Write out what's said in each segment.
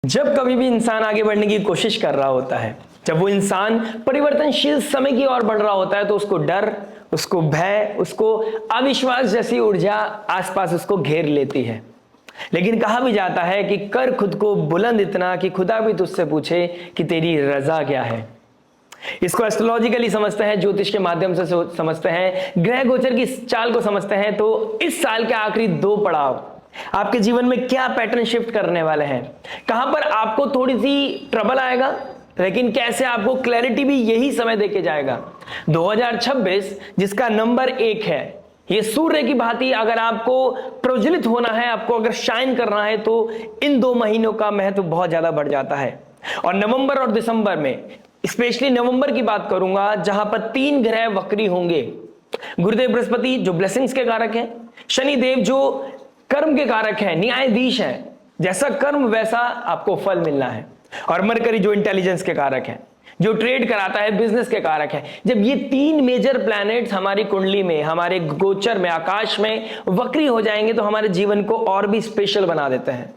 जब कभी भी इंसान आगे बढ़ने की कोशिश कर रहा होता है, जब वो इंसान परिवर्तनशील समय की ओर बढ़ रहा होता है, तो उसको डर, उसको भय, उसको अविश्वास जैसी ऊर्जा आसपास उसको घेर लेती है। लेकिन कहा भी जाता है कि कर खुद को बुलंद इतना कि खुदा भी तुझसे पूछे कि तेरी रजा क्या है। इसको एस्ट्रोलॉजिकली समझते हैं, ज्योतिष के माध्यम से समझते हैं, ग्रह गोचर की चाल को समझते हैं। तो इस साल के आखिरी 2 पड़ाव आपके जीवन में क्या पैटर्न शिफ्ट करने वाले हैं, कहां पर आपको थोड़ी सी ट्रबल आएगा, लेकिन कैसे आपको क्लैरिटी भी यही समय देके जाएगा। 2026 जिसका नंबर 1 है, ये सूर्य की भांति अगर आपको प्रज्वलित होना है, आपको अगर शाइन करना है, तो इन 2 महीनों का महत्व बहुत ज्यादा बढ़ जाता है। और नवंबर और दिसंबर में, स्पेशली नवंबर की बात करूंगा, जहां पर 3 ग्रह वक्री होंगे। गुरुदेव बृहस्पति जो ब्लेसिंग्स के कारक हैं, शनिदेव जो कर्म के कारक है, न्यायाधीश है, जैसा कर्म वैसा आपको फल मिलना है, और मरकरी जो इंटेलिजेंस के कारक है, जो ट्रेड कराता है, बिजनेस के कारक है। जब ये 3 मेजर प्लैनेट्स हमारी कुंडली में, हमारे गोचर में, आकाश में वक्री हो जाएंगे, तो हमारे जीवन को और भी स्पेशल बना देते हैं।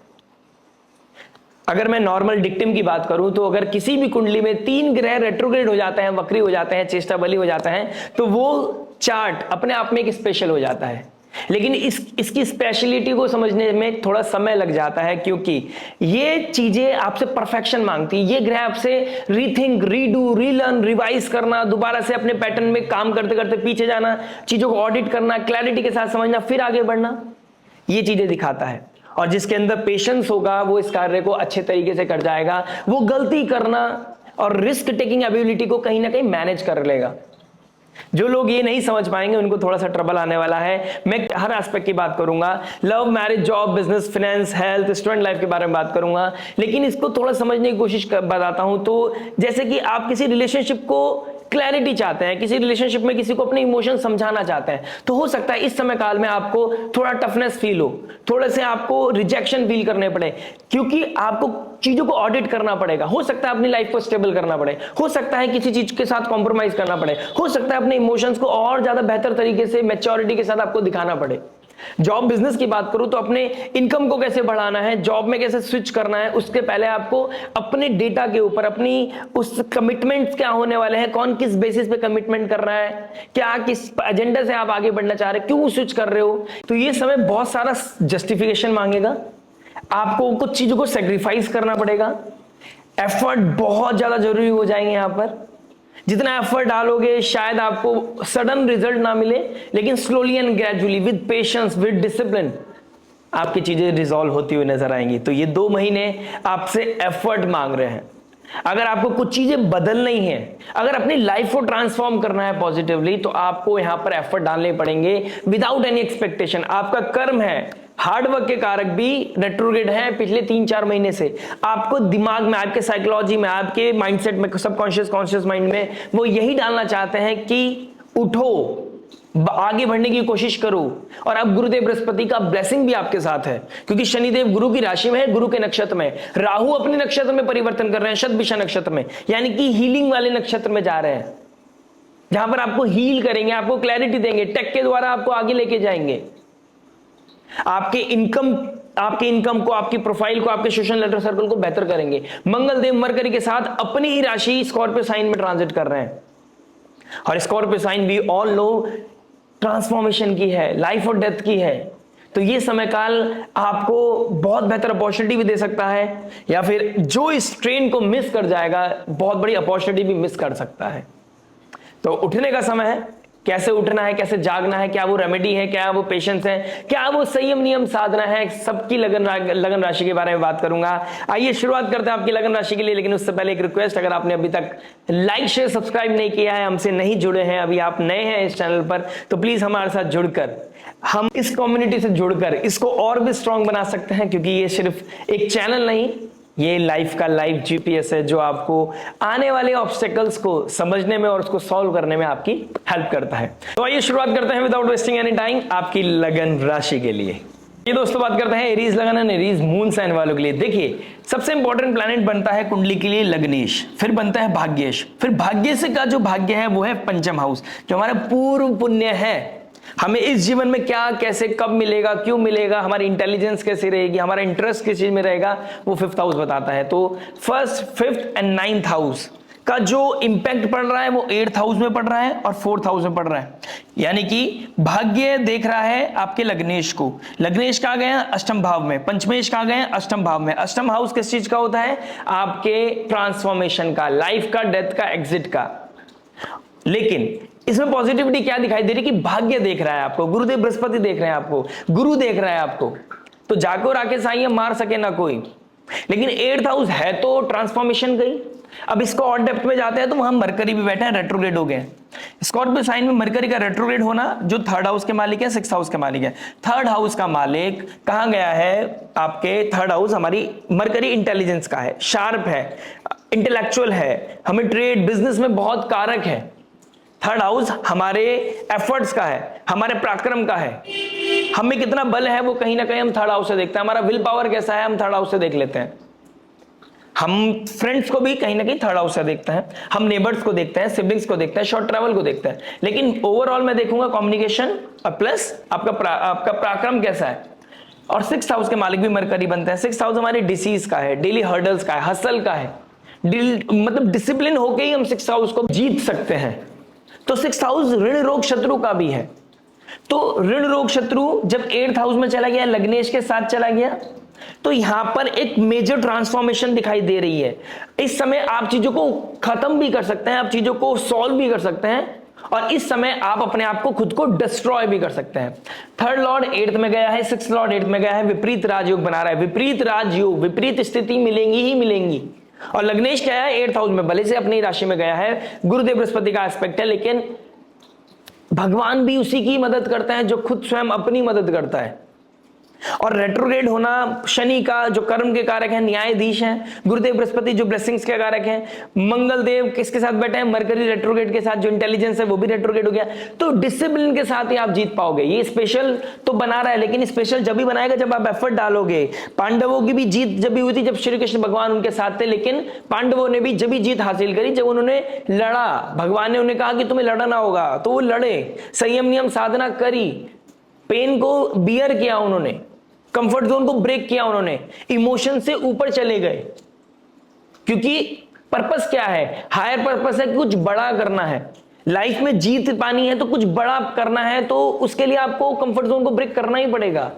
अगर मैं नॉर्मल डिक्टिम की बात करूं, तो अगर किसी भी कुंडली में 3 ग्रह रेट्रोग्रेड हो जाते हैं, वक्री हो जाते हैं, चेष्टा बली हो जाते हैं, तो वो चार्ट अपने आप में एक स्पेशल हो जाता है। लेकिन इसकी स्पेशलिटी को समझने में थोड़ा समय लग जाता है, क्योंकि ये चीजें आपसे परफेक्शन मांगती है। ये ग्रह आपसे रीथिंक, रीडू, रीलर्न, रिवाइज करना, दोबारा से अपने पैटर्न में काम करते करते पीछे जाना, चीजों को ऑडिट करना, क्लैरिटी के साथ समझना, फिर आगे बढ़ना, ये चीजें दिखाता है। और जिसके अंदर पेशेंस होगा, वो इस कार्य को अच्छे तरीके से कर जाएगा। वो गलती करना और रिस्क टेकिंग एबिलिटी को कहीं ना कहीं मैनेज कर लेगा। जो लोग ये नहीं समझ पाएंगे, उनको थोड़ा सा ट्रबल आने वाला है। मैं हर एस्पेक्ट की बात करूंगा, love, marriage, job, business, finance, health, student life के बारे में बात करूंगा। लेकिन इसको थोड़ा समझने की कोशिश बताता हूं। तो जैसे कि आप किसी रिलेशनशिप को क्लैरिटी चाहते हैं, किसी रिलेशनशिप में किसी को अपने इमोशन समझाना चाहते हैं, तो हो सकता है इस समय काल में आपको थोड़ा टफनेस फील हो, थोड़े से आपको रिजेक्शन फील करने पड़े, क्योंकि आपको चीजों को ऑडिट करना पड़ेगा। हो सकता है अपनी लाइफ को स्टेबल करना पड़े, हो सकता है किसी चीज के साथ कॉम्प्रोमाइज करना पड़े, हो सकता है अपने इमोशंस को और ज्यादा बेहतर तरीके से मैच्योरिटी के साथ आपको दिखाना पड़े। जॉब बिजनेस की बात करूं, तो अपने इनकम को कैसे बढ़ाना है, जॉब में कैसे स्विच करना है, उसके पहले आपको अपने डेटा के ऊपर, अपनी उस कमिटमेंट्स क्या होने वाले हैं, कौन किस बेसिस पे कमिटमेंट कर रहा है, क्या किस एजेंडा से आप आगे बढ़ना चाह रहे हैं, क्यों स्विच कर रहे हो। तो ये समय बहुत सारा जस्टिफिकेशन मांगेगा, आपको कुछ चीजों को सेक्रीफाइस करना पड़ेगा, एफर्ट बहुत ज्यादा जरूरी हो जाएंगे। यहां पर जितना एफर्ट डालोगे, शायद आपको सडन रिजल्ट ना मिले, लेकिन slowly and gradually, with patience, with discipline, आपकी चीजें रिजॉल्व होती हुई नजर आएंगी। तो ये 2 महीने आपसे एफर्ट मांग रहे हैं। अगर आपको कुछ चीजें बदलनी है, अगर अपनी लाइफ को ट्रांसफॉर्म करना है पॉजिटिवली, तो आपको यहां पर एफर्ट डालने पड़ेंगे विदाउट एनी एक्सपेक्टेशन। आपका कर्म है, हार्डवर्क के कारक भी रेट्रोग्रेड है पिछले 3-4 महीने से। आपको दिमाग में, आपके साइकोलॉजी में, आपके माइंडसेट में, सबकॉन्शियस, कॉन्शियस माइंड में वो यही डालना चाहते हैं कि उठो, आगे बढ़ने की कोशिश करो। और अब गुरुदेव बृहस्पति का ब्लेसिंग भी आपके साथ है, क्योंकि शनिदेव गुरु की राशि में है, गुरु के नक्षत्र में, राहु अपने नक्षत्र में परिवर्तन कर रहे हैं, शतभिषा नक्षत्र में, यानी कि हीलिंग वाले नक्षत्र में जा रहे हैं, जहां पर आपको हील करेंगे, आपको क्लैरिटी देंगे, टेक के द्वारा आपको आगे लेके जाएंगे। आपके इनकम को, आपकी प्रोफाइल को, आपके सोशल लेटर सर्कल को बेहतर करेंगे। मंगल देव मरकरी के साथ अपनी ही राशि स्कॉर्पियो साइन में ट्रांजिट कर रहे हैं, और स्कॉर्पियो साइन भी ऑल नो ट्रांसफॉर्मेशन की है, लाइफ और डेथ की है। तो ये समय काल आपको बहुत बेहतर अपॉर्चुनिटी भी दे सकता है, या फिर जो इस ट्रेन को मिस कर जाएगा, बहुत बड़ी अपॉर्चुनिटी भी मिस कर सकता है। तो उठने का समय है, कैसे उठना है, कैसे जागना है, क्या वो रेमेडी है, क्या वो पेशेंस है, क्या वो संयम नियम साधना है, सबकी लगन राशि के बारे में बात करूंगा। आइए शुरुआत करते हैं आपकी लगन राशि के लिए। लेकिन उससे पहले एक रिक्वेस्ट, अगर आपने अभी तक लाइक, शेयर, सब्सक्राइब नहीं किया है, हमसे नहीं जुड़े हैं, अभी आप नए हैं इस चैनल पर, तो प्लीज हमारे साथ जुड़कर, हम इस कम्युनिटी से जुड़कर इसको और भी स्ट्रांग बना सकते हैं। क्योंकि ये सिर्फ एक चैनल नहीं, ये लाइफ का लाइव जीपीएस है, जो आपको आने वाले ऑब्स्टेकल्स को समझने में और उसको सॉल्व करने में आपकी हेल्प करता है। तो आइए शुरुआत करते हैं विदाउट वेस्टिंग एनी टाइम आपकी लगन राशि के लिए। ये दोस्तों बात करते हैं एरीज लगन एंड एरीज मून साइन वालों के लिए। देखिए, सबसे इंपॉर्टेंट प्लैनेट बनता है कुंडली के लिए लग्नेश, फिर बनता है भाग्येश, फिर भाग्य से का जो भाग्य है वो है पंचम हाउस, जो हमारा पूर्व पुण्य है। हमें इस जीवन में क्या, कैसे, कब मिलेगा, क्यों मिलेगा, हमारी इंटेलिजेंस कैसी रहेगी, हमारा इंटरेस्ट किस चीज में रहेगा, वो 5th हाउस बताता है। तो first, 5th and 9th house का जो इंपैक्ट पड़ रहा है वो 8th हाउस में पड़ रहा है और 4th हाउस में पड़ रहा है। यानी कि भाग्य देख रहा है आपके लग्नेश को। लग्नेश कहां गए हैं? अष्टम भाव में। पंचमेश कहां गए हैं? अष्टम भाव में। अष्टम हाउस किस चीज का होता है? आपके ट्रांसफॉर्मेशन का, लाइफ का, डेथ का, एग्जिट का। लेकिन इसमें पॉजिटिविटी क्या दिखाई दे रही है कि भाग्य देख रहा है आपको, गुरुदेव बृहस्पति देख रहे हैं आपको, गुरु देख रहा है आपको। तो जाको राकेश आइए, मार सके ना कोई। लेकिन 8th हाउस है तो ट्रांसफॉर्मेशन गई। अब इसको और डेप्थ में जाते हैं तो वहां मरकरी भी बैठे हैं, रेट्रोग्रेड हो गए। स्कॉर्पियो साइन में मरकरी का रेट्रोग्रेड होना, जो 3rd हाउस के मालिक है, 6th हाउस के मालिक है। 3rd हाउस का मालिक कहां गया है? आपके 3rd हाउस हमारी मरकरी इंटेलिजेंस का है, शार्प है, इंटेलेक्चुअल है, हमें ट्रेड बिजनेस में बहुत कारक है। 3rd हाउस हमारे एफर्ट्स का है, हमारे पराक्रम का है, हमें कितना बल है वो कहीं ना कहीं हम 3rd हाउस से देखते हैं। हमारा विल पावर कैसा है हम 3rd हाउस से देख लेते हैं। हम फ्रेंड्स को भी कहीं ना कहीं 3rd हाउस से देखते हैं, हम नेबर्स को देखते हैं, सिबलिंग्स को देखते हैं, शॉर्ट ट्रैवल को देखते हैं। लेकिन ओवरऑल मैं देखूंगा कम्युनिकेशन और प्लस आपका पराक्रम कैसा है। और 6th हाउस के मालिक भी मरकरी बनते हैं। 6th हाउस हमारे डिसीज का है, डेली हर्डल्स का है, हसल का है, मतलब डिसिप्लिन होके ही हम 6th हाउस को जीत सकते हैं। तो 6th हाउस ऋण रोग शत्रु का भी है। तो ऋण रोग शत्रु जब 8th हाउस में चला गया, लग्नेश के साथ चला गया, तो यहां पर एक मेजर ट्रांसफॉर्मेशन दिखाई दे रही है। इस समय आप चीजों को खत्म भी कर सकते हैं, आप चीजों को सॉल्व भी कर सकते हैं, और इस समय आप अपने आप को खुद को डिस्ट्रॉय भी कर सकते हैं। 3rd लॉर्ड 8th में गया है, 6th लॉर्ड 8th में गया है, विपरीत राजयोग बना रहा है। विपरीत राजयोग, विपरीत स्थिति मिलेंगी ही मिलेंगी। और लग्नेश क्या है? 8th हाउस में, भले से अपनी राशि में गया है, गुरुदेव बृहस्पति का एस्पेक्ट है, लेकिन भगवान भी उसी की मदद करते हैं जो खुद स्वयं अपनी मदद करता है। और रेट्रोग्रेड होना शनि का जो कर्म के कारक है, न्यायाधीश हैं, गुरुदेव बृहस्पति जो ब्लेसिंग्स के कारक हैं, मंगल देव किसके साथ बैठे हैं? मरकरी रेट्रोग्रेड के साथ, जो इंटेलिजेंस है वो भी रेट्रोग्रेड हो गया। तो डिसिप्लिन के साथ ही आप जीत पाओगे। ये स्पेशल तो बना रहा है, लेकिन स्पेशल जब भी बनाएगा जब आप एफर्ट डालोगे। पांडवों की भी जीत जब भी हुई थी जब श्री कृष्ण भगवान उनके साथ थे, लेकिन पांडवों ने भी जब भी जीत हासिल करी जब उन्होंने लड़ा। भगवान ने उन्हें कहा कि तुम्हें लड़ना होगा, तो वो लड़े, संयम नियम साधना करी, पेन को बियर किया उन्होंने, कंफर्ट जोन को ब्रेक किया उन्होंने, इमोशन से ऊपर चले गए। क्योंकि पर्पस क्या है? हायर पर्पस है, कुछ बड़ा करना है, लाइफ में जीत पानी है, तो कुछ बड़ा करना है, तो उसके लिए आपको कंफर्ट जोन को ब्रेक करना ही पड़ेगा।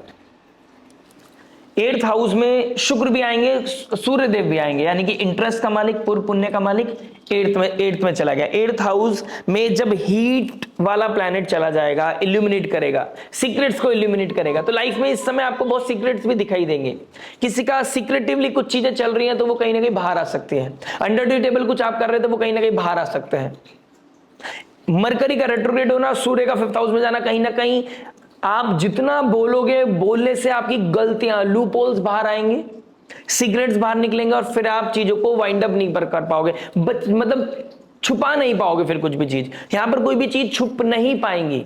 8th हाउस में शुक्र भी आएंगे, सूर्य देव भी आएंगे, यानी कि इंटरेस्ट का मालिक, पूर्व पुण्य का मालिक 8th में चला गया। 8th हाउस में जब हीट वाला प्लैनेट चला जाएगा, इल्यूमिनेट करेगा, सीक्रेट्स को इल्यूमिनेट करेगा, तो लाइफ में इस समय आपको बहुत सीक्रेट्स भी दिखाई देंगे। किसी का सीक्रेटिवली कुछ चीजें चल रही हैं तो वो कहीं ना कहीं बाहर आ सकती हैं। अंडर द टेबल कुछ आप कर रहे थे वो कहीं ना कहीं बाहर आ सकते हैं। मरकरी का रेट्रोग्रेड होना, सूर्य का 5th हाउस में जाना, कहीं ना कहीं आप जितना बोलोगे, बोलने से आपकी गलतियां, लूप होल्स बाहर आएंगे, सीक्रेट्स बाहर निकलेंगे, और फिर आप चीजों को वाइंड अप नहीं कर पाओगे, मतलब छुपा नहीं पाओगे। फिर कुछ भी चीज यहां पर कोई भी चीज छुप नहीं पाएंगी,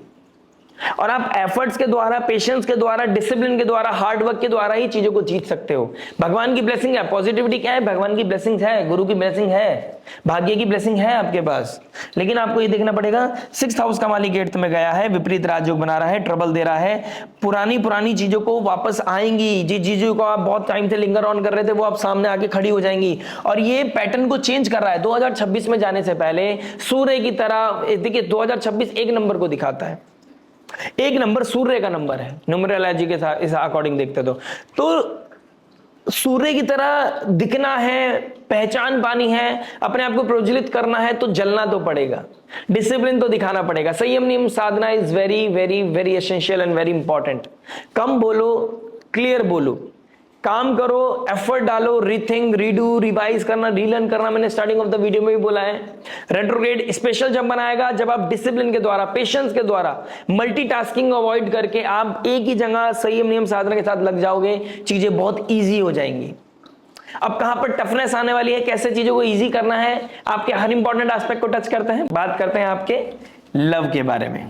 और आप एफर्ट्स के द्वारा, पेशेंस के द्वारा, डिसिप्लिन के द्वारा, हार्ड वर्क के द्वारा ही चीजों को जीत सकते हो। भगवान की ब्लेसिंग है, पॉजिटिविटी क्या है? भगवान की ब्लेसिंग है, गुरु की ब्लेसिंग है, भाग्य की ब्लेसिंग है आपके पास। लेकिन आपको ये देखना पड़ेगा 6th हाउस का मालिक 8th में गया है, विपरीत राजयोग बना रहा है, ट्रबल दे रहा है, पुरानी चीजों को वापस आएंगी। जिस चीजों को आप बहुत टाइम से लिंगर ऑन कर रहे थे वो आप सामने आके खड़ी हो जाएंगी, और ये पैटर्न को चेंज कर रहा है। 2026 में जाने से पहले सूर्य की तरह, देखिए 2026 एक नंबर को दिखाता है, एक नंबर सूर्य का नंबर है, न्यूमरोलॉजी के साथ इस अकॉर्डिंग देखते तो सूर्य की तरह दिखना है, पहचान पानी है, अपने आप को प्रज्वलित करना है, तो जलना तो पड़ेगा, डिसिप्लिन तो दिखाना पड़ेगा। संयम नियम साधना is very very very essential and very important. कम बोलो, क्लियर बोलो, काम करो, एफर्ट डालो, रीथिंक, रीडू, रिवाइज करना, रीलर्न करना, मैंने स्टार्टिंग ऑफ द वीडियो में भी बोला है। रेट्रोग्रेड स्पेशल जब बनाएगा जब आप डिसिप्लिन के द्वारा, पेशेंस के द्वारा, मल्टीटास्किंग अवॉइड करके आप एक ही जगह संयम नियम साधना के साथ लग जाओगे, चीजें बहुत ईजी हो जाएंगी। अब कहां पर टफनेस आने वाली है, कैसे चीजों को ईजी करना है, आपके हर इंपॉर्टेंट एस्पेक्ट को टच करते हैं। बात करते हैं आपके लव के बारे में।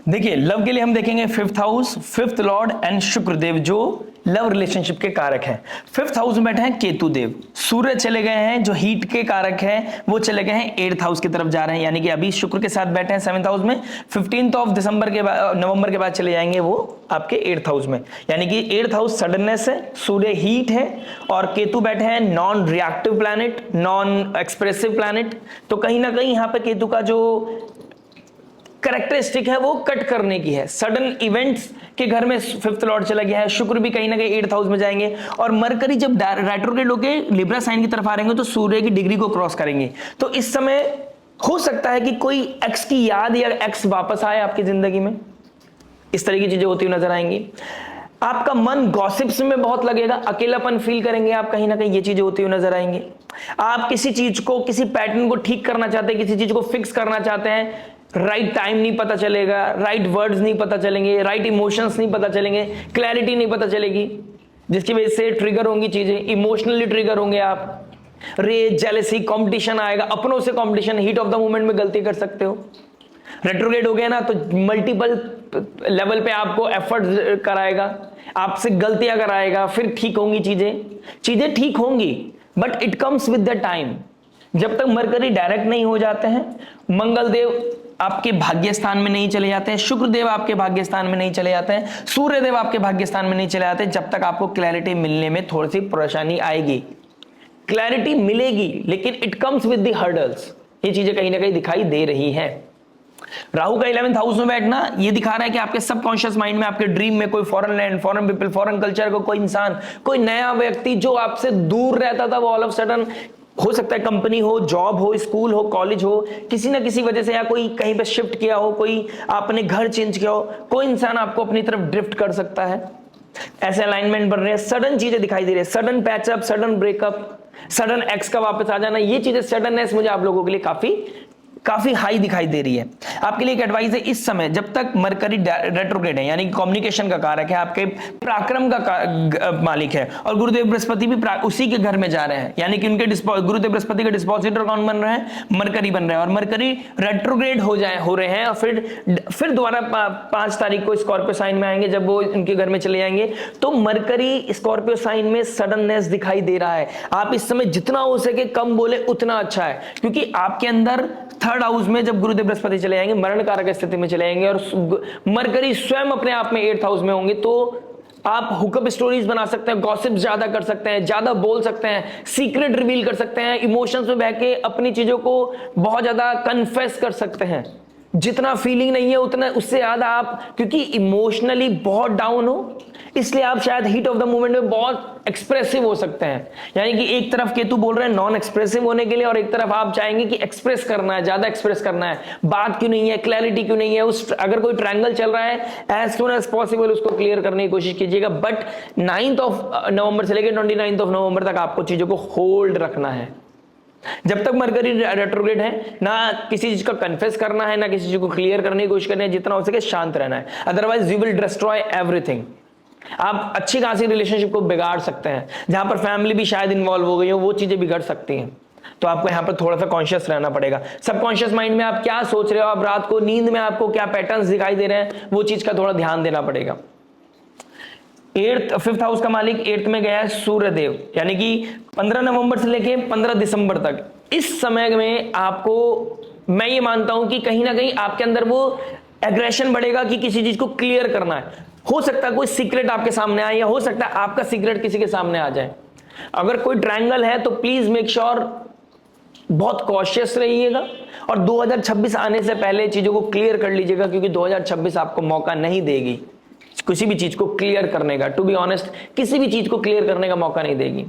देखिए लव के लिए हम देखेंगे 5th house, 5th Lord and Shukradev जो लव रिलेशनशिप के कारक हैं। 5th हाउस में बैठे हैं केतु देव। सूर्य चले गए हैं जो हीट के कारक हैं, वो चले गए हैं 8th हाउस की तरफ जा रहे हैं, यानी कि अभी शुक्र के साथ बैठे हैं 7th हाउस में। 15th ऑफ दिसंबर के बाद, नवंबर के बाद चले जाएंगे वो आपके 8th हाउस में, यानी कि 8th हाउस सडननेस है, सूर्य हीट है और केतु बैठे हैं non reactive planet, non expressive planet. तो कहीं ना कहीं यहाँ पे केतु का जो कैरेक्टरिस्टिक है वो कट करने की है। सडन इवेंट्स के घर में 5th लॉर्ड चला गया है, शुक्र भी कहीं ना कहीं 8th हाउस में जाएंगे और मरकरी जब रेट्रोग्रेड होके लिब्रा साइन की तरफ आ रहेंगे तो सूर्य की डिग्री को क्रॉस करेंगे। तो इस समय हो सकता है कि कोई एक्स की याद या एक्स वापस आए आपकी जिंदगी में, इस तरह की चीजें होती हुई नजर आएंगी। आपका मन गॉसिप्स में बहुत लगेगा, अकेलापन फील करेंगे आप, कहीं ना कहीं ये चीजें होती हुई नजर आएंगी। आप किसी चीज को, किसी पैटर्न को ठीक करना चाहते हैं, किसी चीज को फिक्स करना चाहते हैं, राइट टाइम नहीं पता चलेगा, राइट वर्ड्स नहीं पता चलेंगे, राइट इमोशंस नहीं पता चलेंगे, क्लैरिटी नहीं पता चलेगी, जिसकी वजह से ट्रिगर होंगी चीजें, इमोशनली ट्रिगर होंगे आप। रेज, जेलसी, कंपटीशन आएगा, अपनों से competition, heat of the moment में गलती कर सकते हो। रेट्रोग्रेड हो गया ना तो मल्टीपल लेवल पे आपको एफर्ट कराएगा, आपसे गलतियां कराएगा, फिर ठीक होंगी चीजें ठीक होंगी, but it comes with the time. जब तक मरकरी डायरेक्ट नहीं हो जाते हैं, मंगल देव आपके भाग्य स्थान में नहीं चले जाते हैं, शुक्र देव आपके भाग्य स्थान में नहीं चले जाते हैं, सूर्य देव आपके भाग्य स्थान में नहीं चले जाते, जब तक आपको क्लैरिटी मिलने में थोड़ी सी परेशानी आएगी। क्लैरिटी मिलेगी लेकिन it comes with the hurdles, ये चीजें कहीं ना कहीं दिखाई दे रही हैं। राहु का 11th हाउस में बैठना ये दिखा रहा है कि आपके सबकॉन्शियस माइंड में, आपके ड्रीम में कोई foreign land, foreign people, foreign culture को कोई इंसान, कोई नया व्यक्ति जो आपसे दूर रहता था वो ऑल ऑफ सडन, हो सकता है कंपनी हो, जॉब हो, स्कूल हो, कॉलेज हो, किसी ना किसी वजह से, या कोई कहीं पे शिफ्ट किया हो, कोई आपने घर चेंज किया हो, कोई इंसान आपको अपनी तरफ ड्रिफ्ट कर सकता है। ऐसे अलाइनमेंट बन रहे हैं, सडन चीजें दिखाई दे रही है, sudden patch up, sudden breakup, sudden ex का वापस आ जाना, ये चीजें सडननेस मुझे आप लोगों के लिए काफी हाई दिखाई दे रही है। आपके लिए एक एडवाइस है, इस समय जब तक मरकरी रेट्रोग्रेड है, यानी कम्युनिकेशन का कारक है, आपके पराक्रम का मालिक है, और गुरुदेव बृहस्पति भी उसी के घर में जा रहे हैं, यानी कि उनके गुरुदेव बृहस्पति के डिस्पोजिटर कौन बन रहे हैं? मरकरी बन रहे हैं, और मरकरी रेट्रोग्रेड हो रहे हैं, और फिर दोबारा 5 तारीख को स्कॉर्पियो साइन में आएंगे, जब वो इनके घर में चले जाएंगे। तो मरकरी स्कॉर्पियो साइन में सडननेस दिखाई दे रहा है। आप इस समय जितना हो सके कम बोले उतना अच्छा है, क्योंकि आपके अंदर 3rd हाउस में जब गुरुदेव बृहस्पति चले जाएंगे, मरण कारक स्थिति में चले जाएंगे, और मरकरी स्वयं अपने आप में 8th हाउस में होंगे, तो आप हुकअप स्टोरीज बना सकते हैं, गॉसिप ज्यादा कर सकते हैं, ज्यादा बोल सकते हैं, सीक्रेट रिवील कर सकते हैं, इमोशंस में बह के अपनी चीजों को बहुत ज्यादा कन्फेस कर सकते हैं। जितना फीलिंग नहीं है उतना, उससे ज्यादा आप, क्योंकि इमोशनली बहुत डाउन हो, इसलिए आप शायद हीट ऑफ द मोमेंट में बहुत एक्सप्रेसिव हो सकते हैं। यानी कि एक तरफ केतु बोल रहे हैं नॉन एक्सप्रेसिव होने के लिए, और एक तरफ आप चाहेंगे कि एक्सप्रेस करना है, ज्यादा एक्सप्रेस करना है, बात क्यों नहीं है, क्लैरिटी क्यों नहीं है, उस अगर कोई ट्रायंगल चल रहा है एज सून एज पॉसिबल उसको क्लियर करने की कोशिश कीजिएगा। बट 9th ऑफ नवंबर से लेकर 29th ऑफ नवंबर तक आपको चीजों को होल्ड रखना है। जब तक मरकरी रेट्रोग्रेड है, ना किसी चीज का कन्फेस करना है, ना किसी चीज को क्लियर करने की कोशिश करनी है, जितना हो सके शांत रहना है, otherwise you will destroy everything. आप अच्छी खासी रिलेशनशिप को बिगाड़ सकते हैं, जहां पर फैमिली भी शायद इन्वॉल्व हो गई हो, वो चीजें बिगड़ सकती हैं। तो आपको यहाँ पर थोड़ा सा कॉन्शियस रहना पड़ेगा। सबकॉन्शियस माइंड में आप क्या सोच रहे हो, आप रात को नींद में आपको क्या पैटर्न्स दिखाई दे रहे हैं, वो चीज का थोड़ा ध्यान देना पड़ेगा। 5th हाउस का मालिक 8th में गया है सूर्य देव, यानी कि 15 नवंबर से लेके 15 दिसंबर तक। इस समय में आपको, मैं ये मानता हूं कि कहीं ना कहीं आपके अंदर वो एग्रेशन बढ़ेगा कि किसी चीज को क्लियर करना है। हो सकता है कोई सीक्रेट आपके सामने आए, या हो सकता है आपका सीक्रेट किसी के सामने आ जाए। अगर कोई ट्रायंगल है तो प्लीज मेक श्योर बहुत कॉशियस रहिएगा, और 2026 आने से पहले चीजों को क्लियर कर लीजिएगा, क्योंकि 2026 आपको मौका नहीं देगी किसी भी चीज को क्लियर करने का। टू बी ऑनेस्ट, किसी भी चीज को क्लियर करने का मौका नहीं देगी।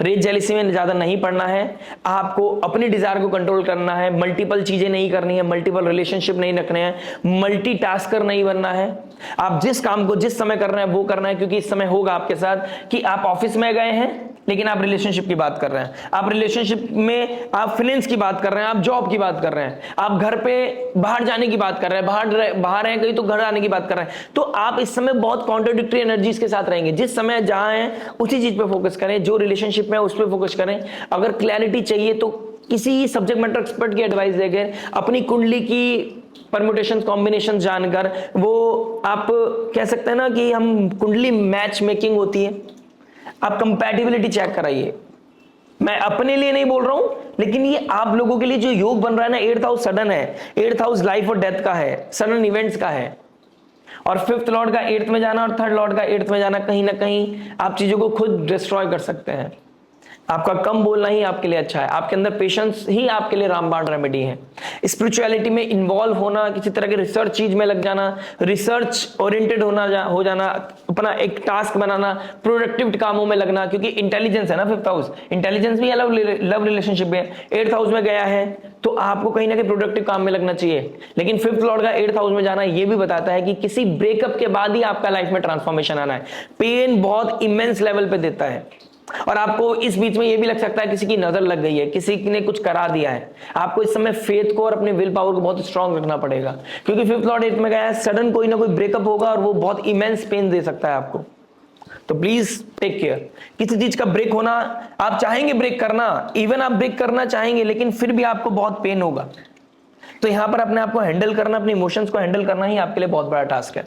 रेज जेलिसी में ज्यादा नहीं पड़ना है, आपको अपनी डिजायर को कंट्रोल करना है, मल्टीपल चीजें नहीं करनी है, मल्टीपल रिलेशनशिप नहीं रखने हैं, मल्टीटास्कर नहीं बनना है। आप जिस काम को जिस समय कर रहे हैं वो करना है, क्योंकि इस समय होगा आपके साथ कि आप ऑफिस में गए हैं लेकिन आप रिलेशनशिप की बात कर रहे हैं, आप रिलेशनशिप में आप फाइनेंस की बात कर रहे हैं, आप जॉब की बात कर रहे हैं, आप घर पे बाहर जाने की बात कर रहे हैं, बाहर हैं कहीं तो घर आने की बात कर रहे हैं। तो आप इस समय बहुत कॉन्ट्राडिक्टरी एनर्जीज के साथ रहेंगे। जिस समय जहां हैं उसी चीज पे फोकस करें, जो रिलेशनशिप में उस पर फोकस करें। अगर क्लैरिटी चाहिए तो किसी सब्जेक्ट मैटर एक्सपर्ट की एडवाइस देकर, अपनी कुंडली की परम्यूटेशन कॉम्बिनेशन जानकर, वो आप कह सकते हैं ना कि हम कुंडली मैच मेकिंग होती है, आप कंपैटिबिलिटी चेक कराइए। मैं अपने लिए नहीं बोल रहा हूं, लेकिन ये आप लोगों के लिए जो योग बन रहा है ना, 8th हाउस सडन है, 8th हाउस लाइफ और डेथ का है, सडन इवेंट्स का है, और 5th लॉर्ड का 8th में जाना और 3rd लॉर्ड का 8th में जाना, कहीं ना कहीं आप चीजों को खुद डिस्ट्रॉय कर सकते हैं। आपका कम बोलना ही आपके लिए अच्छा है, आपके अंदर पेशेंस ही आपके लिए रामबाण रेमेडी है। स्पिरिचुअलिटी में इन्वॉल्व होना, किसी तरह के रिसर्च चीज में लग जाना, रिसर्च ओरिएंटेड हो जाना, अपना एक टास्क बनाना, प्रोडक्टिव कामों में लगना, क्योंकि इंटेलिजेंस है ना 5th हाउस, इंटेलिजेंस भी लव रिलेशनशिप है, 8th हाउस में गया है तो आपको कहीं ना कहीं प्रोडक्टिव काम में लगना चाहिए। लेकिन 5th लॉर्ड का 8th हाउस में जाना ये भी बताता है कि किसी ब्रेकअप के बाद ही आपका लाइफ में ट्रांसफॉर्मेशन आना है। पेन बहुत इमेंस लेवल पे देता है, और आपको इस बीच में ये भी लग सकता है किसी की नजर लग गई है, किसी ने कुछ करा दिया है। आपको इस समय फेथ को और अपने विल पावर को बहुत स्ट्रांग रखना पड़ेगा, क्योंकि 5th लॉर्ड 8th में गया है, सडन कोई ना कोई ब्रेकअप होगा और वो बहुत इमेंस पेन दे सकता है आपको। तो प्लीज टेक केयर। किसी चीज का ब्रेक होना, आप चाहेंगे ब्रेक करना, इवन आप ब्रेक करना चाहेंगे, लेकिन फिर भी आपको बहुत पेन होगा। तो यहां पर अपने आप को हैंडल करना, अपने इमोशंस को हैंडल करना ही आपके लिए बहुत बड़ा टास्क है।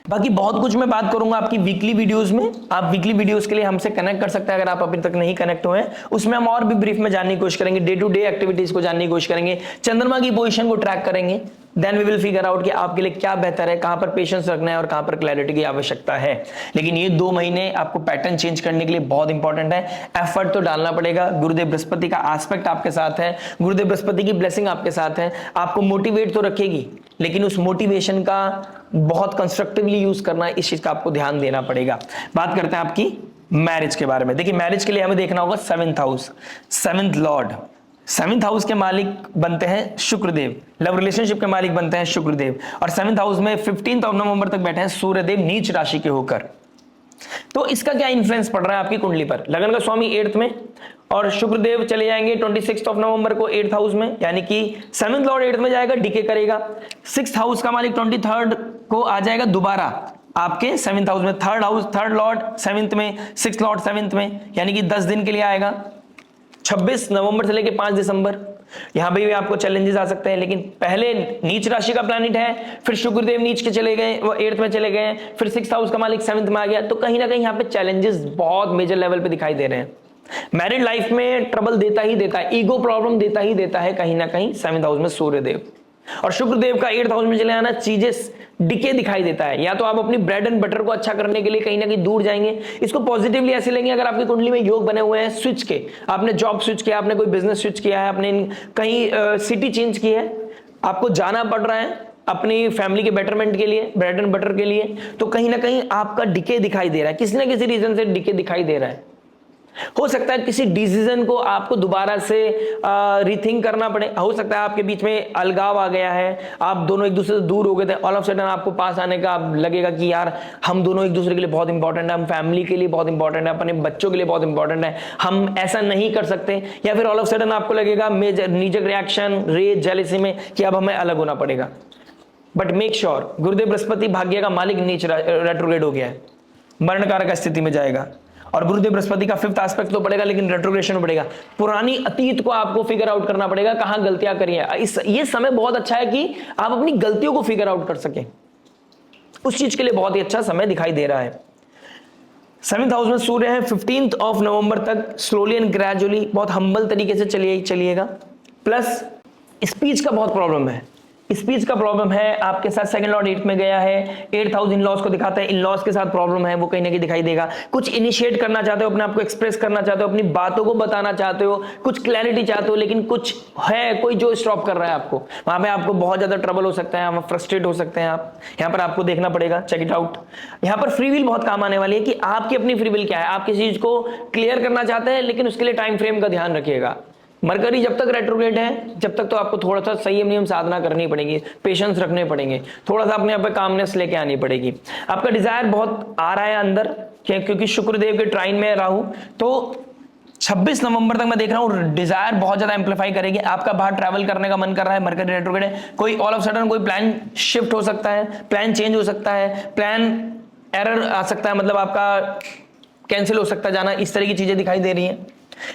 बाकी बहुत कुछ मैं बात करूंगा आपकी वीकली वीडियोस में। आप वीकली वीडियोस के लिए हमसे कनेक्ट कर सकते हैं अगर आप अभी तक नहीं कनेक्ट हुए हैं। उसमें हम और भी ब्रीफ में जानने की कोशिश करेंगे, डे टू डे एक्टिविटीज को जानने की कोशिश करेंगे, चंद्रमा की पोजीशन को ट्रैक करेंगे। Then we will figure out कि आपके लिए क्या बेहतर है, कहां पर पेशेंस रखना है और कहां पर क्लैरिटी की आवश्यकता है। लेकिन ये 2 महीने आपको पैटर्न चेंज करने के लिए बहुत इंपॉर्टेंट है। एफर्ट तो डालना पड़ेगा। गुरुदेव बृहस्पति का एस्पेक्ट आपके साथ है, गुरुदेव बृहस्पति की ब्लेसिंग आपके साथ है, आपको मोटिवेट तो रखेगी, लेकिन उस मोटिवेशन का बहुत कंस्ट्रक्टिवली यूज करना, इस चीज का आपको ध्यान देना पड़ेगा। बात करते हैं आपकी मैरिज के बारे में। देखिए मैरिज के लिए हमें देखना होगा 7th house, 7th Lord, 7th house के मालिक बनते हैं शुक्रदेव, लव रिलेशनशिप के मालिक बनते हैं शुक्रदेव, और 7th हाउस में 15 नवंबर तक बैठे हैं सूर्यदेव नीच राशि के होकर। तो इसका क्या इन्फ्लुएंस पड़ रहा है आपकी कुंडली पर? लगन का स्वामी 8th में और शुक्रदेव चले जाएंगे 26 नवंबर को 8th हाउस में, यानी कि 7th लॉर्ड 8th में जाएगा, डीके करेगा। 6th हाउस का मालिक 23rd को आ जाएगा दोबारा आपके 7th हाउस में, 3rd लॉर्ड 7th में, 6th लॉर्ड 7th में, यानी कि 10 दिन के लिए आएगा। 26 नवंबर से लेकर 5 दिसंबर, यहां पे भी आपको चैलेंजेस आ सकते हैं, लेकिन पहले नीच राशि का प्लैनेट है, फिर शुक्रदेव नीच के चले गए, वो 8th में चले गए, फिर 6th हाउस का मालिक 7th में आ गया। तो कहीं ना कहीं यहाँ पे चैलेंजेस बहुत मेजर लेवल पे दिखाई दे रहे हैं। मैरिड लाइफ में ट्रबल देता ही देता है, ईगो प्रॉब्लम देता ही देता है कहीं ना कहीं 7th हाउस में सूर्यदेव। और शुक्रदेव का 8th हाउस में चले आना, चीजें डिके दिखाई देता है। या तो आप अपनी ब्रेड एंड बटर को अच्छा करने के लिए कहीं ना कहीं दूर जाएंगे। इसको पॉजिटिवली ऐसे लेंगे, अगर आपकी कुंडली में योग बने हुए हैं स्विच के, आपने जॉब स्विच किया, आपने कोई बिजनेस स्विच किया है, आपने कहीं सिटी चेंज की है, आपको जाना पड़ रहा है अपनी फैमिली के बेटरमेंट के लिए, ब्रेड एंड बटर के लिए, तो कहीं ना कहीं आपका डिके दिखाई दे रहा है, किसी ना किसी रीजन से डिके दिखाई दे रहा है। हो सकता है किसी डिसीजन को आपको दोबारा से रीथिंक करना पड़े, हो सकता है आपके बीच में अलगाव आ गया है, आप दोनों एक दूसरे से दूर हो गए थे, ऑल ऑफ सडन आपको पास आने का लगेगा कि यार हम दोनों एक दूसरे के लिए बहुत इंपॉर्टेंट है, हम फैमिली के लिए बहुत इंपॉर्टेंट है, अपने बच्चों के लिए बहुत इंपॉर्टेंट है, हम ऐसा नहीं कर सकते। या फिर ऑल ऑफ सडन आपको लगेगा मेजर नीजक रिएक्शन, रेज, जेलसी में कि अब हमें अलग होना पड़ेगा। बट मेक श्योर, गुरुदेव बृहस्पति भाग्य का मालिक नीच रेट्रोग्रेड हो गया है, मरण कारक स्थिति में जाएगा, और गुरुदेव बृहस्पति का 5th एस्पेक्ट तो पड़ेगा, लेकिन रेट्रोग्रेशन में पड़ेगा। पुरानी अतीत को आपको फिगर आउट करना पड़ेगा, कहां गलतियां करी है। ये समय बहुत अच्छा है कि आप अपनी गलतियों को फिगर आउट कर सकें, उस चीज के लिए बहुत ही अच्छा समय दिखाई दे रहा है। 7th हाउस में सूर्य है, 15 नवंबर तक स्लोली एंड ग्रेजुअली, बहुत हम्बल तरीके से चलिएगा। प्लस स्पीच का बहुत प्रॉब्लम है, स्पीच का प्रॉब्लम है आपके साथ। 2nd लॉर्ड 8th में गया है, 8th हाउस इन लॉज को दिखाता है, इन लॉज के साथ प्रॉब्लम है, वो कहीं ना कहीं दिखाई देगा। कुछ इनिशिएट करना चाहते हो, अपने आप को एक्सप्रेस करना चाहते हो, अपनी बातों को बताना चाहते हो, कुछ क्लैरिटी चाहते हो, लेकिन कुछ है कोई जो स्टॉप कर रहा है आपको, वहां पे आपको बहुत ज्यादा ट्रबल हो सकता है, फ्रस्ट्रेट हो सकते हैं आप। यहाँ पर आपको देखना पड़ेगा, चेक इट आउट। यहाँ पर फ्री विल बहुत काम आने वाली है कि आपकी अपनी फ्री विल क्या है, आप किसी चीज को क्लियर करना चाहते हैं, लेकिन उसके लिए टाइम फ्रेम का ध्यान रखिएगा। मरकरी जब तक रेट्रोग्रेड है, जब तक तो आपको थोड़ा सा संयम नियम साधना करनी पड़ेगी, पेशेंस रखने पड़ेंगे, थोड़ा सा अपने आप पे कामनेस लेके आनी पड़ेगी। आपका डिजायर बहुत आ रहा है अंदर, क्योंकि शुक्रदेव के ट्राइन में राहु, तो 26 नवंबर तक मैं देख रहा हूं डिजायर बहुत ज्यादा एम्पलीफाई करेगी। आपका बाहर ट्रैवल करने का मन कर रहा है, मरकरी रेट्रोग्रेड है, कोई ऑल ऑफ सडन कोई प्लान शिफ्ट हो सकता है, प्लान चेंज हो सकता है, प्लान एरर आ सकता है, मतलब आपका कैंसिल हो सकता है जाना, इस तरह की चीजें दिखाई दे रही हैं।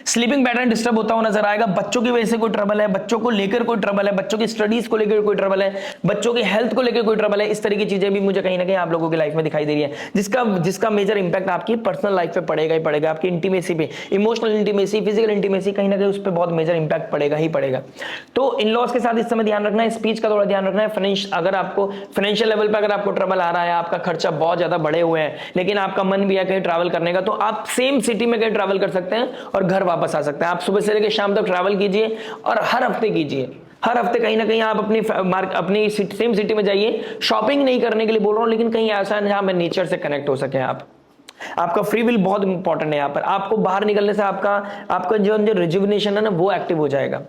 स्लीपिंग पैटर्न डिस्टर्ब होता हुआ नजर आएगा, बच्चों की वजह से कोई ट्रबल है, बच्चों को लेकर कोई ट्रबल है, बच्चों की स्टडीज को लेकर कोई ट्रबल है, बच्चों की हेल्थ को लेकर कोई ट्रबल है, इस तरह की चीजें भी मुझे कहीं ना कहीं आप लोगों की लाइफ में दिखाई दे रही है, जिसका मेजर इंपैक्ट आपकी पर्सनल लाइफ पे पड़ेगा ही पड़ेगा, आपकी इंटीमेसी पे, इमोशनल इंटीमेसी, फिजिकल इंटीमेसी, कहीं ना कहीं उस पर बहुत मेजर इंपैक्ट पड़ेगा ही पड़ेगा। तो इन लॉज के साथ इस समय ध्यान रखना है, स्पीच का थोड़ा ध्यान रखना है। अगर आपको फाइनेंशियल लेवल पर अगर आपको ट्रबल आ रहा है, आपका खर्चा बहुत ज्यादा बढ़े हुए हैं, लेकिन आपका मन भी है कहीं ट्रैवल करने का, तो आप सेम सिटी में कहीं ट्रैवल कर सकते हैं और घर वापस आ सकते हैं। आप सुबह से लेकर शाम तक ट्रैवल कीजिए और हर हफ्ते कीजिए, हर हफ्ते कहीं ना कहीं आप अपनी सेम सिटी में जाइए। शॉपिंग नहीं करने के लिए बोल रहा हूं, लेकिन कहीं ऐसा है जहां में नेचर से कनेक्ट हो सके। आपका फ्री विल बहुत इंपॉर्टेंट है। यहाँ पर आपको बाहर निकलने से आपका जो रिजुविनेशन है ना, वो एक्टिव हो जाएगा।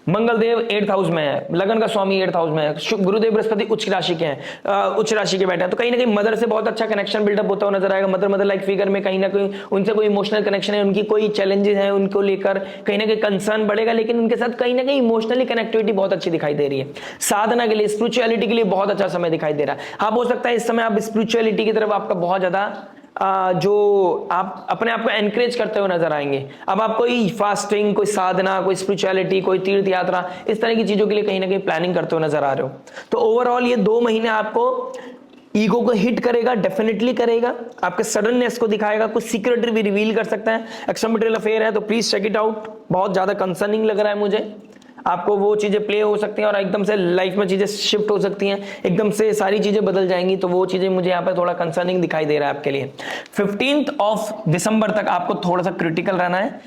मंगलदेव 8th हाउस में है, लगन का स्वामी 8th हाउस में है, गुरुदेव बृहस्पति उच्च राशि के हैं, उच्च राशि के बैठे हैं, तो कहीं ना कहीं मदर से बहुत अच्छा कनेक्शन बिल्डअप होता हुआ नजर आएगा। मदर लाइक फिगर में कहीं ना कहीं उनसे कोई इमोशनल कनेक्शन है, उनकी कोई चैलेंजेस हैं, उनको लेकर कहीं ना कहीं कंसर्न बढ़ेगा, लेकिन उनके साथ कहीं ना कहीं इमोशनली कनेक्टिविटी बहुत अच्छी दिखाई दे रही है। साधना के लिए, स्पिरिचुअलिटी के लिए बहुत अच्छा समय दिखाई दे रहा है। हाँ, हो सकता है इस समय आप स्पिरिचुअलिटी की तरफ आपका बहुत ज्यादा जो आप अपने आप को एनकरेज करते हुए नजर आएंगे। अब आप कोई फास्टिंग, कोई साधना, कोई स्पिरिचुअलिटी, कोई तीर्थ यात्रा, इस तरह की चीजों के लिए कहीं ना कहीं प्लानिंग करते हुए नजर आ रहे हो। तो ओवरऑल ये 2 महीने आपको ईगो को हिट करेगा, डेफिनेटली करेगा, आपके सडननेस को दिखाएगा, कुछ सीक्रेट भी रिवील कर सकता है। एक्स्ट्रामैरिटल अफेयर है तो प्लीज चेक इट आउट, बहुत ज्यादा कंसर्निंग लग रहा है मुझे। आपको वो चीजें प्ले हो सकती हैं और एकदम से लाइफ में चीजें शिफ्ट हो सकती हैं, एकदम से सारी चीजें बदल जाएंगी, तो वो चीजें मुझे यहाँ पे थोड़ा कंसर्निंग दिखाई दे रहा है आपके लिए। 15 दिसंबर तक आपको थोड़ा सा क्रिटिकल रहना है,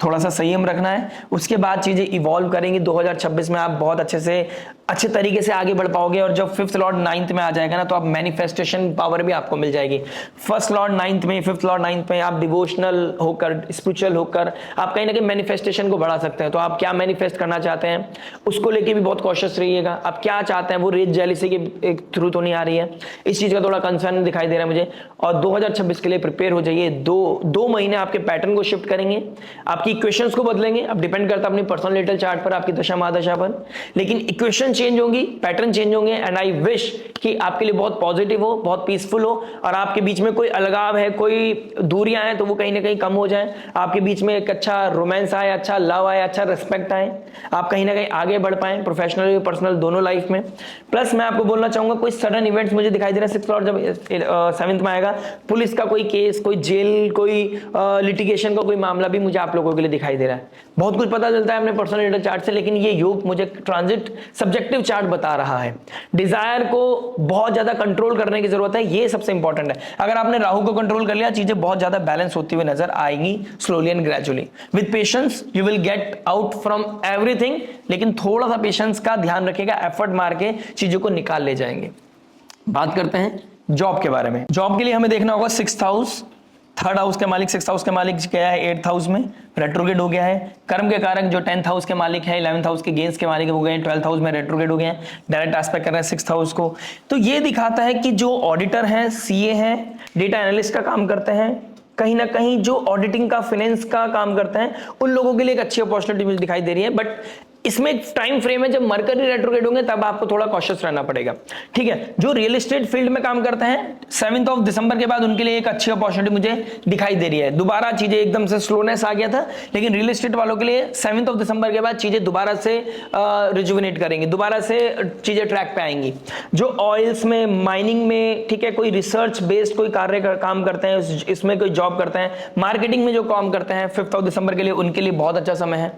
थोड़ा सा संयम रखना है, उसके बाद चीजें इवॉल्व करेंगी। 2026 में आप बहुत अच्छे तरीके से आगे बढ़ पाओगे, और जब 5th लॉर्ड 9th में आ जाएगा ना, तो आप मैनिफेस्टेशन पावर भी आपको मिल जाएगी। 1st लॉर्ड 9th में, 5th लॉर्ड 9th में, आप डिवोशनल होकर, स्पिरिचुअल होकर आप कहीं ना कहीं मैनिफेस्टेशन को बढ़ा सकते हैं। तो आप क्या मैनिफेस्ट करना चाहते हैं उसको लेके भी बहुत कॉशियस रहिएगा। आप क्या चाहते हैं, वो रेज जेलिसी के थ्रू तो नहीं आ रही है, इस चीज का थोड़ा कंसर्न दिखाई दे रहा है मुझे। और 2026 के लिए प्रिपेयर हो जाइए। दो महीने आपके पैटर्न को शिफ्ट करेंगे, आपकी इक्वेशंस को बदलेंगे। अब डिपेंड करता है अपनी पर्सनल नेटल चार्ट पर, आपकी दशा महादशा पर, लेकिन इक्वेशन चेंज होंगी, पैटर्न चेंज होंगे। एंड आई विश कि आपके लिए बहुत पॉजिटिव हो, बहुत पीसफुल हो, और आपके बीच में कोई अलगाव है, कोई दूरियां हैं, तो वो कहीं ना कहीं कम हो जाए। आपके बीच में एक अच्छा रोमांस आए, अच्छा लव आए, अच्छा रिस्पेक्ट आए, आप कहीं ना कहीं आगे बढ़ पाए प्रोफेशनल और पर्सनल दोनों लाइफ में। प्लस मैं आपको बोलना चाहूंगा, कोई सडन इवेंट्स मुझे दिखाई दे रहा है 6th लॉर्ड जब 7th में आएगा, पुलिस का कोई केस, कोई जेल, कोई लिटिगेशन का कोई मामला भी मुझे आप लोगों के लिए दिखाई दे रहा है। बहुत कुछ पता चलता है अपने पर्सनल नेटल चार्ट से, लेकिन ये योग मुझे ट्रांजिट सब्जेक्टिव चार्ट बता रहा है। डिजायर को बहुत ज्यादा कंट्रोल करने की जरूरत है, ये सबसे इंपॉर्टेंट है। अगर आपने राहु को कंट्रोल कर लिया, चीजें बहुत ज्यादा बैलेंस होती हुई नजर आएंगी, slowly and gradually. With patience you will get out from everything, लेकिन थोड़ा सा पेशेंस का ध्यान रखिएगा, एफर्ट मार के चीजों को निकाल ले जाएंगे। बात करते हैं जॉब के बारे में। जॉब के लिए हमें देखना होगा 6th हाउस, 3rd हाउस के मालिक 6th हाउस के मालिक गया है 8th हाउस में, रेट्रोगेट हो गया है। कर्म के कारक जो 10th हाउस के मालिक है, 11th हाउस के गेंस के मालिक हो गए, 12th हाउस में रेट्रोगेट हो गए हैं, डायरेक्ट एस्पेक्ट कर रहे हैं 6th हाउस को। तो ये दिखाता है कि जो ऑडिटर हैं, सीए हैं, डेटा एनालिस्ट का काम करते हैं, कहीं ना कहीं जो ऑडिटिंग का, फाइनेंस का काम करते हैं, उन लोगों के लिए एक अच्छी अपॉर्चुनिटी मुझे दिखाई दे रही है। बट इसमें एक टाइम फ्रेम है, जब मरकरी रेट्रोग्रेड होंगे तब आपको थोड़ा कॉशियस रहना पड़ेगा, ठीक है। जो रियल एस्टेट फील्ड में काम करते हैं 7th दिसंबर के बाद उनके लिए एक अच्छी अपॉर्चुनिटी मुझे दिखाई दे रही है। दोबारा चीजें एकदम से स्लोनेस आ गया था, लेकिन रियल एस्टेट वालों के लिए 7th दिसंबर के बाद चीजें दोबारा से रिजुविनेट करेंगी, दोबारा से चीजें ट्रैक पे आएंगी। जो ऑयल्स में, माइनिंग में, ठीक है, कोई रिसर्च बेस्ड कोई काम करते हैं, इसमें कोई जॉब करते हैं, मार्केटिंग में जो काम करते हैं 5th दिसंबर के लिए, उनके लिए बहुत अच्छा समय है।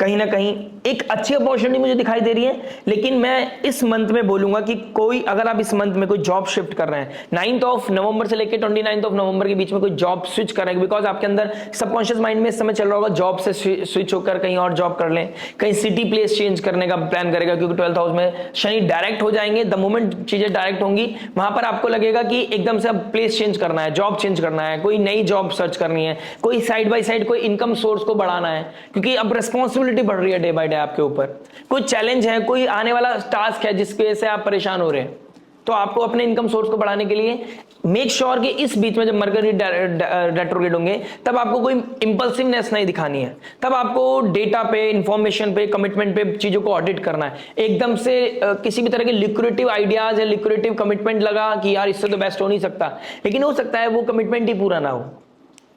कहीं ना कहीं एक अच्छी अपॉर्चुनिटी मुझे दिखाई दे रही है। लेकिन मैं इस मंथ में बोलूंगा कि कोई, अगर आप इस मंथ में कोई जॉब शिफ्ट कर रहे हैं, 9 नवंबर से लेकर 29 नवंबर के बीच में कोई जॉब स्विच कर रहे हैं, बिकॉज आपके अंदर सबकॉन्शियस माइंड में इस समय चल रहा होगा जॉब से स्विच होकर कहीं और जॉब कर लें, कहीं सिटी प्लेस चेंज करने का प्लान करेगा, क्योंकि 12th हाउस में शनि डायरेक्ट हो जाएंगे। द मोमेंट चीजें डायरेक्ट होंगी, वहां पर आपको लगेगा कि एकदम से अब प्लेस चेंज करना है, जॉब चेंज करना है, कोई नई जॉब सर्च करनी है, कोई साइड बाय साइड कोई इनकम सोर्स को बढ़ाना है, क्योंकि अब रिस्पॉन्सिबिलिटी बढ़ रही है डे बाय डे आपके ऊपर। कोई चैलेंज है, कोई आने वाला टास्क है जिसकी वजह से आप परेशान हो रहे हैं, तो आपको अपने इनकम सोर्स को बढ़ाने के लिए मेक श्योर कि इस बीच में जब मरकरी रेट्रोग्रेड होंगे तब आपको कोई इंपल्सिवनेस नहीं दिखानी है, तब आपको डेटा पे, इंफॉर्मेशन पे, कमिटमेंट पे चीजों को ऑडिट करना है। एकदम से किसी भी तरह के लिक्विडेटिव आइडियाज या लिक्विडेटिव कमिटमेंट लगा कि यार इससे तो बेस्ट हो नहीं सकता, लेकिन हो सकता है वो कमिटमेंट ही पूरा ना हो,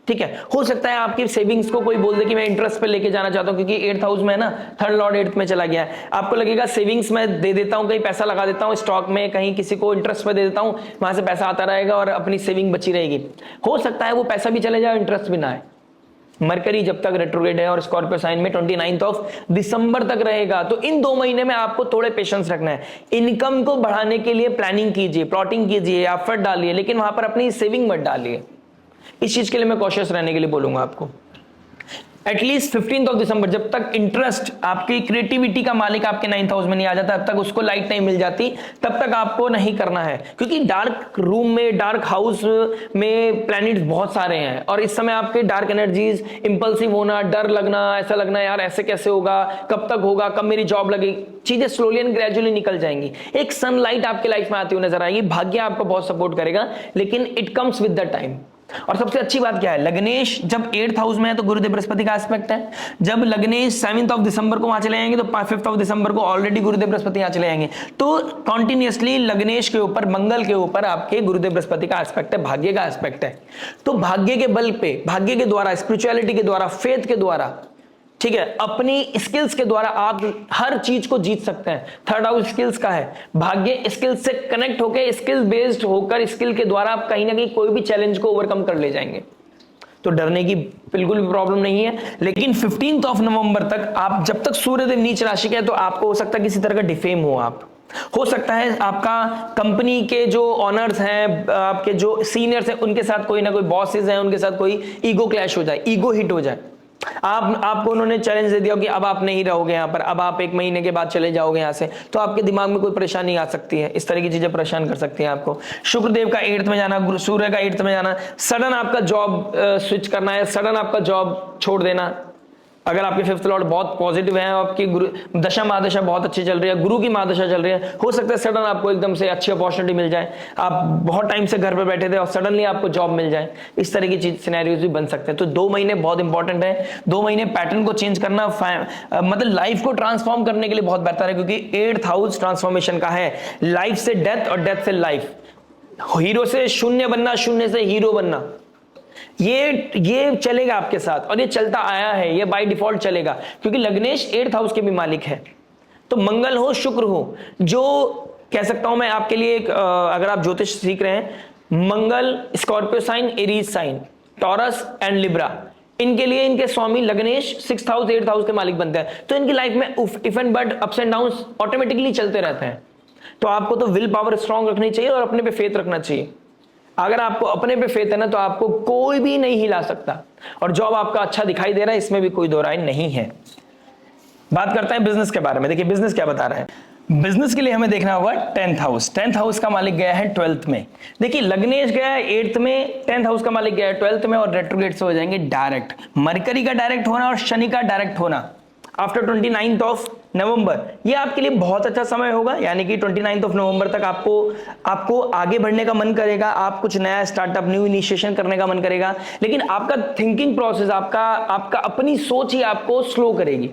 ठीक है। हो सकता है आपकी सेविंग्स को कोई बोल दे कि मैं इंटरेस्ट पे लेके जाना चाहता हूं, क्योंकि 8th हाउस में है ना, थर्ड लॉर्ड 8th में चला गया है। आपको लगेगा सेविंग्स में दे देता हूं, कहीं पैसा लगा देता हूं स्टॉक में, कहीं किसी को इंटरेस्ट पे दे देता हूं, वहां से पैसा आता रहेगा और अपनी सेविंग बची रहेगी। हो सकता है वो पैसा भी चले जाए, इंटरेस्ट भी ना आए। मरकरी जब तक रेट्रोग्रेड है और स्कॉर्पियो साइन में 29 दिसंबर तक रहेगा, तो इन 2 महीने में आपको थोड़े पेशेंस रखना है। इनकम को बढ़ाने के लिए प्लानिंग कीजिए, प्लॉटिंग कीजिए, एफर्ट डालिए, लेकिन वहां पर अपनी सेविंग मत डालिए। इस चीज के लिए मैं कॉशियस रहने के लिए बोलूंगा आपको। एटलीस्ट 15 दिसंबर, जब तक इंटरेस्ट आपकी क्रिएटिविटी का मालिक आपके 9th हाउस में नहीं आ जाता, तब तक उसको लाइट नहीं मिल जाती, तब तक आपको नहीं करना है। क्योंकि डार्क रूम में, डार्क हाउस में प्लैनेट्स बहुत सारे हैं और इस समय आपके डार्क एनर्जीज, इंपल्सिव होना, डर लगना, ऐसा लगना यार ऐसे कैसे होगा, कब तक होगा, कब मेरी जॉब लगेगी, चीजें स्लोली एंड ग्रेजुअली निकल जाएंगी। एक सनलाइट आपके लाइफ में आती हुई नजर आएगी, भाग्य आपको बहुत सपोर्ट करेगा, लेकिन it comes with the time. और सबसे अच्छी बात क्या है, लग्नेश जब 8th हाउस में है तो गुरुदेव बृहस्पति का एस्पेक्ट है। जब लग्नेश 7th दिसंबर को वहां चले जाएंगे तो 5th दिसंबर को ऑलरेडी गुरुदेव बृहस्पति यहां चले जाएंगे। तो कॉन्टिन्यूअसली लग्नेश के ऊपर, मंगल के ऊपर आपके गुरुदेव बृहस्पति का एस्पेक्ट है, भाग्य का एस्पेक्ट है। तो भाग्य के बल पे, भाग्य के द्वारा, स्पिरिचुअलिटी के द्वारा, फेथ के द्वारा, ठीक है, अपनी स्किल्स के द्वारा आप हर चीज को जीत सकते हैं। थर्ड हाउस स्किल्स का है, भाग्य स्किल्स से कनेक्ट होकर, स्किल बेस्ड होकर, स्किल के द्वारा आप कहीं ना कहीं कोई भी चैलेंज को ओवरकम कर ले जाएंगे। तो डरने की बिल्कुल भी प्रॉब्लम नहीं है। लेकिन 15 नवंबर तक आप, जब तक सूर्यदेव नीच राशि के है, तो आपको हो सकता है किसी तरह का डिफेम हो, आप हो सकता है आपका कंपनी के जो ऑनर्स हैं, आपके जो सीनियर्स हैं, उनके साथ कोई ना कोई बॉसेस हैं, उनके साथ कोई ईगो क्लैश हो जाए, ईगो हिट हो जाए। आपको उन्होंने चैलेंज दे दिया कि अब आप नहीं रहोगे यहाँ पर, अब आप 1 महीने के बाद चले जाओगे यहाँ से, तो आपके दिमाग में कोई परेशानी आ सकती है। इस तरह की चीजें परेशान कर सकती हैं आपको। शुक्रदेव का 8th में जाना, सूर्य का 8th में जाना, सडन आपका जॉब स्विच करना है, सडन आपका जॉब छोड़ देना। अगर आपके 5th लॉर्ड बहुत पॉजिटिव है, आपकी गुरु दशा महादशा बहुत अच्छी चल रही है, गुरु की महादशा चल रही है, हो सकता है सडन आपको एकदम से अच्छी अपॉर्चुनिटी मिल जाए। आप बहुत टाइम से घर पे बैठे थे और सडनली आपको जॉब मिल जाए, इस तरह की चीज सिनेरियोज भी बन सकते हैं। तो 2 महीने बहुत इंपॉर्टेंट है। 2 महीने पैटर्न को चेंज करना, मतलब लाइफ को ट्रांसफॉर्म करने के लिए बहुत बेहतर है, क्योंकि 8th हाउस ट्रांसफॉर्मेशन का है। लाइफ से डेथ और डेथ से लाइफ, हीरो से शून्य बनना, शून्य से हीरो बनना, ये चलेगा आपके साथ और ये चलता आया है, ये बाय डिफॉल्ट चलेगा, क्योंकि लग्नेश 8th हाउस के भी मालिक है। तो मंगल हो, शुक्र हो, जो कह सकता हूं मैं आपके लिए एक, अगर आप ज्योतिष सीख रहे हैं, Mangal, Scorpio sign, Aries sign, Taurus and Libra, इनके लिए इनके स्वामी लग्नेश 6th हाउस 8th हाउस के मालिक बनते हैं। तो इनकी लाइफ में if and but, ups and downs automatically चलते रहते हैं। तो आपको तो विल पावर स्ट्रांग रखनी चाहिए और अपने पे फेथ रखना चाहिए। अगर आपको अपने पे फेथ है ना, तो आपको कोई भी नहीं हिला सकता। और जॉब आपका अच्छा दिखाई दे रहा है, इसमें भी कोई दो राय नहीं है। बात करते हैं बिजनेस के बारे में। देखिए बिजनेस क्या बता रहा है। बिजनेस के लिए हमें देखना होगा 10th हाउस। 10th हाउस का मालिक गया है 12th में। देखिए लग्नेश गया है 8th में, 10th हाउस का मालिक गया है 12th में, और रेट्रोग्रेड से हो जाएंगे डायरेक्ट। मरकरी का डायरेक्ट होना और शनि का डायरेक्ट होना आफ्टर 29 नवंबर, ये आपके लिए बहुत अच्छा समय होगा। यानी कि 29 नवंबर तक आपको आगे बढ़ने का मन करेगा, आप कुछ नया स्टार्टअप, न्यू इनिशिएशन करने का मन करेगा, लेकिन आपका थिंकिंग प्रोसेस, आपका अपनी सोच ही आपको स्लो करेगी,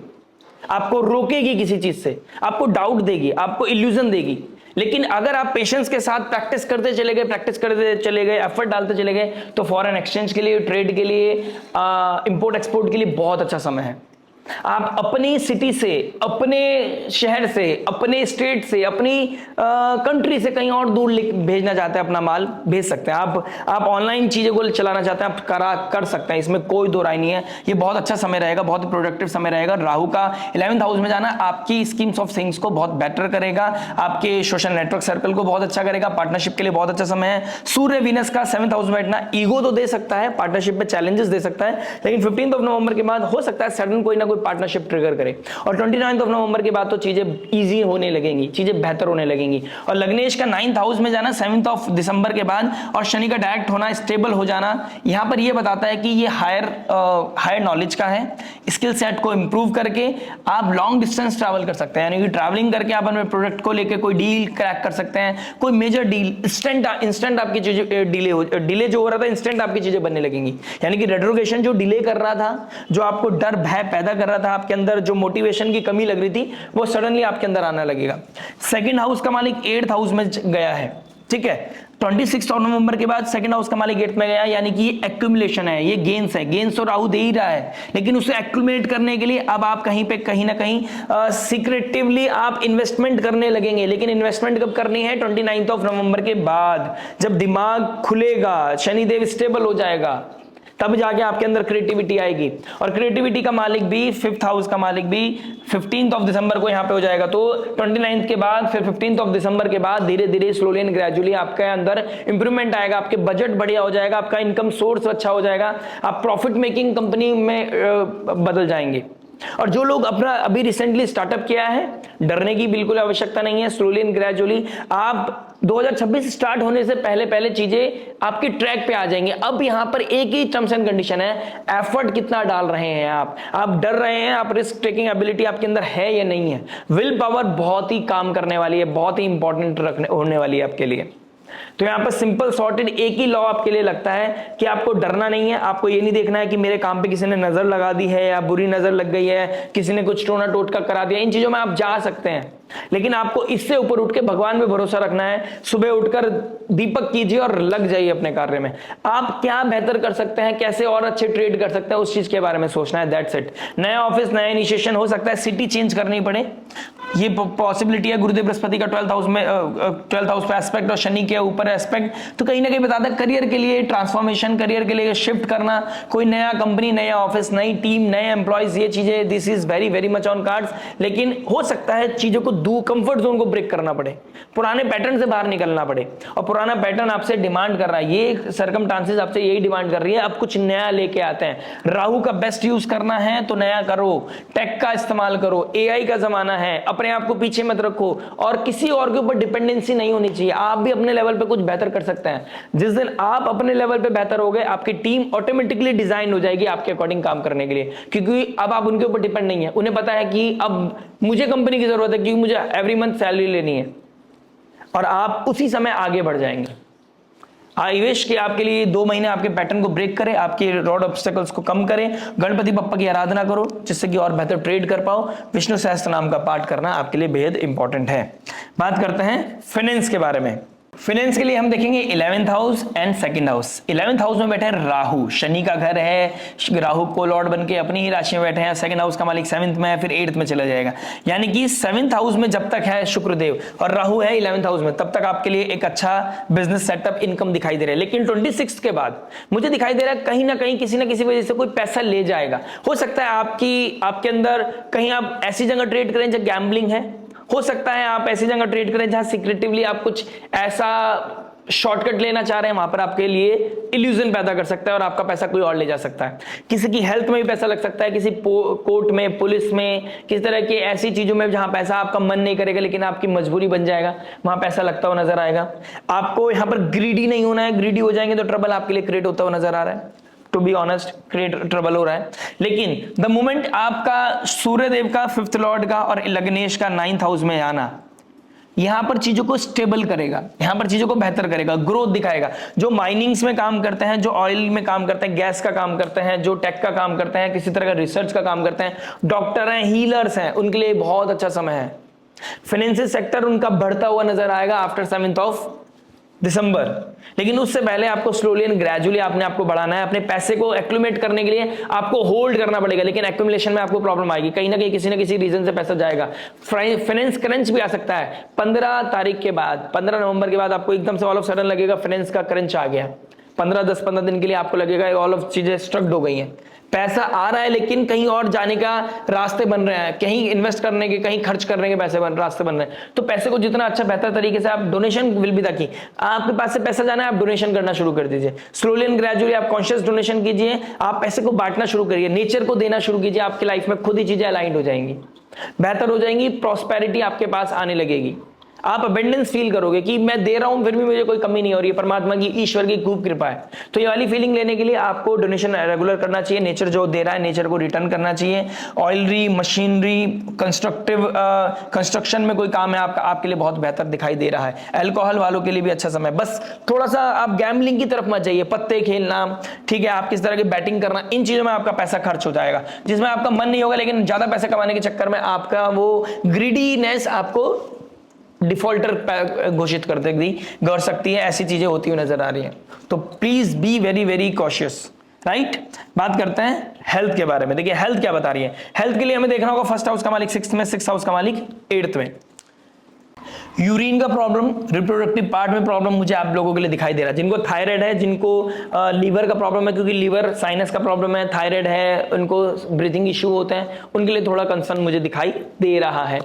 आपको रोकेगी किसी चीज से, आपको डाउट देगी, आपको इल्यूजन देगी। लेकिन अगर आप पेशेंस के साथ प्रैक्टिस करते चले गए, एफर्ट डालते चले गए, तो फॉरेन एक्सचेंज के लिए, ट्रेड के लिए, इंपोर्ट एक्सपोर्ट के लिए बहुत अच्छा समय है। आप अपनी सिटी से, अपने शहर से, अपने स्टेट से, अपनी कंट्री से कहीं और दूर भेजना चाहते हैं अपना माल, भेज सकते हैं। आप ऑनलाइन चीजों को चलाना चाहते हैं, आप कर सकते हैं, इसमें कोई दो राय नहीं है। ये बहुत अच्छा समय रहेगा, बहुत प्रोडक्टिव समय रहेगा। राहु का 11th हाउस में जाना आपकी स्कीम्स ऑफ थिंग्स को बहुत बेटर करेगा, आपके सोशल नेटवर्क सर्कल को बहुत अच्छा करेगा, पार्टनरशिप के लिए बहुत अच्छा समय है। सूर्य वीनस का 7th हाउस में बैठना ईगो तो दे सकता है, पार्टनरशिप में चैलेंजेस दे सकता है, लेकिन 15 नवंबर के बाद हो सकता है सडन कोई ना कोई पार्टनरशिप ट्रिगर करे, और 29 नवंबर के बाद तो चीजें इजी होने लगेंगी, चीजें बेहतर होने लगेंगी। और लग्नेश का 9th हाउस में जाना 7th दिसंबर के बाद, और शनि का डायरेक्ट होना, स्टेबल हो जाना, यहां पर यह बताता है कि ये हायर नॉलेज का है। स्किल सेट को इंप्रूव करके आप लॉन्ग डिस्टेंस ट्रैवल कर सकते हैं, यानी कि ट्रैवलिंग करके आप अपने प्रोडक्ट को लेकर कोई डील क्रैक कर सकते हैं, कोई मेजर डील, इंस्टेंट आपकी चीजें डिले जो हो रहा था, इंस्टेंट आपकी चीजें बनने लगेंगी। यानी कि रेट्रोग्रेशन जो डिले कर रहा था, जो आपको डर भय पैदा कर रहा था, आपके अंदर जो मोटिवेशन की कमी लग रही थी, वो सडनली आपके अंदर आने लगेगा। 2nd हाउस का मालिक 8th हाउस में गया है, ठीक है। 26 नवंबर के बाद सेकंड हाउस का मालिक 8th में गया, यानी कि ये एक्यूमुलेशन है, ये गेन्स है। गेन्स तो राहु दे ही रहा है, लेकिन उसे एक्यूमुलेट करने के लिए अब आप कहीं पे कहीं ना कहीं सीक्रेटिवली आप इन्वेस्टमेंट करने लगेंगे। लेकिन इन्वेस्टमेंट कब करनी है? 29 नवंबर के बाद, जब दिमाग खुलेगा, शनिदेव स्टेबल हो जाएगा, तब जाके आपके अंदर क्रिएटिविटी आएगी। और क्रिएटिविटी का मालिक भी, 5th हाउस का मालिक भी 15 दिसंबर को यहां पे हो जाएगा। तो 29 के बाद फिर 15 दिसंबर के बाद धीरे धीरे स्लोली एंड ग्रेजुअली आपके अंदर इंप्रूवमेंट आएगा, आपके बजट बढ़िया हो जाएगा, आपका इनकम सोर्स अच्छा हो जाएगा, आप प्रॉफिट मेकिंग कंपनी में बदल जाएंगे। और जो लोग अपना अभी रिसेंटली स्टार्टअप किया है, डरने की बिल्कुल आवश्यकता नहीं है। स्लोली एंड ग्रेजुअली आप 2026 स्टार्ट होने से पहले पहले चीजें आपके ट्रैक पे आ जाएंगे। अब यहां पर एक ही टर्म्स एंड कंडीशन है, एफर्ट कितना डाल रहे हैं आप डर रहे हैं, आप रिस्क टेकिंग एबिलिटी आपके अंदर है या नहीं है। विल पावर बहुत ही काम करने वाली है, बहुत ही इंपॉर्टेंट होने वाली है आपके लिए। तो यहां पर सिंपल सॉर्टेड एक ही लॉ आपके लिए लगता है कि आपको डरना नहीं है। आपको ये नहीं देखना है कि मेरे काम पे किसी ने नजर लगा दी है या बुरी नजर लग गई है, किसी ने कुछ टोना टोटका करा दिया। इन चीजों में आप जा सकते हैं, लेकिन आपको इससे ऊपर उठ के भगवान पे भरोसा रखना है। सुबह उठकर दीपक कीजिए और लग जाइए अपने कार्य में। आप क्या बेहतर कर सकते हैं, कैसे और अच्छे ट्रेड कर सकते हैं, उस चीज के बारे में सोचना है। That's it. नया ऑफिस, नया इनिशिएशन हो सकता है, सिटी चेंज करनी पड़े, ये पॉसिबिलिटी है। गुरुदेव बृहस्पति का 12th हाउस में 12th हाउस पे एस्पेक्ट और शनि के ऊपर एस्पेक्ट, तो कहीं ना कहीं बताता है करियर के लिए ट्रांसफॉर्मेशन, करियर के लिए शिफ्ट करना, कोई नया कंपनी, नया ऑफिस, नई टीम, नए एम्प्लॉयज, ये चीजें this is very very much on cards. लेकिन हो सकता है चीजों को कंफर्ट जोन को ब्रेक करना पड़े, पुराने पैटर्न से बाहर निकलना पड़े। और पुराना पैटर्न आपसे डिमांड कर रहा है, ये सर्कमस्टांसेस आपसे यही डिमांड कर रही है, अब कुछ नया लेके आते हैं। राहु का बेस्ट यूज करना है तो नया करो, टेक का इस्तेमाल करो, एआई का जमाना है, अपने आप को पीछे मत रखो और किसी और के ऊपर डिपेंडेंसी नहीं होनी चाहिए। आप भी अपने लेवल पे कुछ बेहतर कर सकते हैं। जिस दिन आप अपने लेवल पे बेहतर हो गए, आपकी टीम ऑटोमेटिकली डिजाइन हो जाएगी आपके अकॉर्डिंग काम करने के लिए, क्योंकि अब आप उनके ऊपर डिपेंड नहीं है। उन्हें पता है कि अब मुझे कंपनी की जरूरत है, क्योंकि मुझे एवरी मंथ सैलरी लेनी है, और आप उसी समय आगे बढ़ जाएंगे। आई विश कि आपके लिए 2 महीने आपके पैटर्न को ब्रेक करें, आपके रोड ऑब्स्टेकल्स को कम करें, गणपति बप्पा की आराधना करो जिससे कि और बेहतर ट्रेड कर पाओ। विष्णु सहस्त्र नाम का पाठ करना आपके लिए बेहद इंपॉर्टेंट है। बात करते हैं फाइनेंस के बारे में। फाइनेंस के लिए हम देखेंगे 11th house and 2nd house. 11th house में बैठे हैं राहु, शनि का घर है, राहु को लॉर्ड बन के अपनी ही राशि में बैठे हैं। 2nd हाउस का मालिक 7th में है, फिर 8th में चला जाएगा। यानी कि 7th हाउस में जब तक है शुक्रदेव और राहु है 11th हाउस में, तब तक आपके लिए एक अच्छा बिजनेस सेटअप, इनकम दिखाई दे रहा है। लेकिन 26 के बाद मुझे दिखाई दे रहा है कहीं ना कहीं किसी ना किसी वजह से कोई पैसा ले जाएगा। हो सकता है आपके अंदर कहीं आप ऐसी जगह ट्रेड करें जहां गैम्बलिंग है, हो सकता है आप ऐसी जगह ट्रेड करें जहां सीक्रेटिवली आप कुछ ऐसा शॉर्टकट लेना चाह रहे हैं, वहां पर आपके लिए इल्यूजन पैदा कर सकता है और आपका पैसा कोई और ले जा सकता है। किसी की हेल्थ में भी पैसा लग सकता है, किसी कोर्ट में, पुलिस में, किस तरह की ऐसी चीजों में जहां पैसा आपका मन नहीं करेगा लेकिन आपकी मजबूरी बन जाएगा, वहां पैसा लगता हुआ नजर आएगा। आपको यहां पर ग्रीडी नहीं होना है, ग्रीडी हो जाएंगे तो ट्रबल आपके लिए क्रिएट होता हुआ नजर आ रहा है। To be honest, create trouble हो रहा है। लेकिन द मोमेंट आपका सूर्यदेव का 5th लॉर्ड का और लग्नेश का 9th हाउस में आना, यहां पर चीजों को स्टेबल करेगा, यहां पर चीजों को बेहतर करेगा, ग्रोथ दिखाएगा। जो माइनिंग्स में काम करते हैं, जो ऑयल में काम करते हैं, गैस का काम करते हैं, जो टेक का काम करते हैं, किसी तरह का रिसर्च का काम करते हैं, डॉक्टर हैं, हीलर्स हैं, उनके लिए बहुत अच्छा समय है। फाइनेंशियल सेक्टर उनका बढ़ता हुआ नजर आएगा आफ्टर 7th दिसंबर। लेकिन उससे पहले आपको स्लोली एंड ग्रेजुअली आपने आपको बढ़ाना है। अपने पैसे को एक्यूमुलेट करने के लिए आपको होल्ड करना पड़ेगा, लेकिन एक्यूमुलेशन में आपको प्रॉब्लम आएगी, कहीं ना कहीं किसी ना किसी रीजन से पैसा जाएगा। फाइनेंस क्रंच भी आ सकता है 15 तारीख के बाद, 15 नवंबर के बाद आपको एकदम से ऑल ऑफ सडन लगेगा फाइनेंस का क्रंच आ गया। 10-15 दिन के लिए आपको लगेगा ऑल ऑफ चीजें स्ट्रक्ड हो गई हैं, पैसा आ रहा है लेकिन कहीं और जाने का रास्ते बन रहे हैं, कहीं इन्वेस्ट करने के, कहीं खर्च करने के रास्ते बन रहे हैं। तो पैसे को जितना अच्छा बेहतर तरीके से आप डोनेशन विल बी ताकि आपके पास से पैसा जाना है, आप डोनेशन करना शुरू कर दीजिए। स्लोली एंड ग्रेजुअली आप कॉन्शियस डोनेशन कीजिए, आप पैसे को बांटना शुरू करिए, नेचर को देना शुरू कीजिए। आपकी लाइफ में खुद ही चीजें अलाइंड हो जाएंगी, बेहतर हो जाएंगी, प्रॉस्पेरिटी आपके पास आने लगेगी। आप अबेंडेंस फील करोगे कि मैं दे रहा हूं फिर भी मुझे कोई कमी नहीं हो रही है, परमात्मा की, ईश्वर की खूब कृपा है। तो ये वाली फीलिंग लेने के लिए आपको डोनेशन रेगुलर करना चाहिए। नेचर जो दे रहा है, नेचर को रिटर्न करना चाहिए। ऑयलरी, मशीनरी, कंस्ट्रक्शन में कोई काम है आपका, आपके लिए बहुत बेहतर दिखाई दे रहा है। अल्कोहल वालों के लिए भी अच्छा समय। बस थोड़ा सा आप गैम्बलिंग की तरफ मत जाइए, पत्ते खेलना, ठीक है, आप किस तरह की बैटिंग करना, इन चीजों में आपका पैसा खर्च हो जाएगा, जिसमें आपका मन नहीं होगा, लेकिन ज्यादा पैसा कमाने के चक्कर में आपका वो ग्रीडीनेस आपको डिफॉल्टर घोषित कर सकती है, ऐसी चीजें होती हुई नजर आ रही हैं। तो please be very very cautious, right. बात करते हैं हेल्थ के बारे में। देखिए हेल्थ क्या बता रही है। हेल्थ के लिए हमें देखना होगा फर्स्ट हाउस का मालिक 6th में, 6th हाउस का मालिक 8th में। यूरिन का प्रॉब्लम, रिप्रोडक्टिव पार्ट में प्रॉब्लम मुझे आप लोगों के लिए दिखाई दे रहा है। जिनको थायराइड है, जिनको लीवर का प्रॉब्लम है, क्योंकि लीवर साइनस का प्रॉब्लम है, थायराइड है, उनको ब्रीथिंग इश्यू होते हैं, उनके लिए थोड़ा कंसर्न मुझे दिखाई दे रहा है।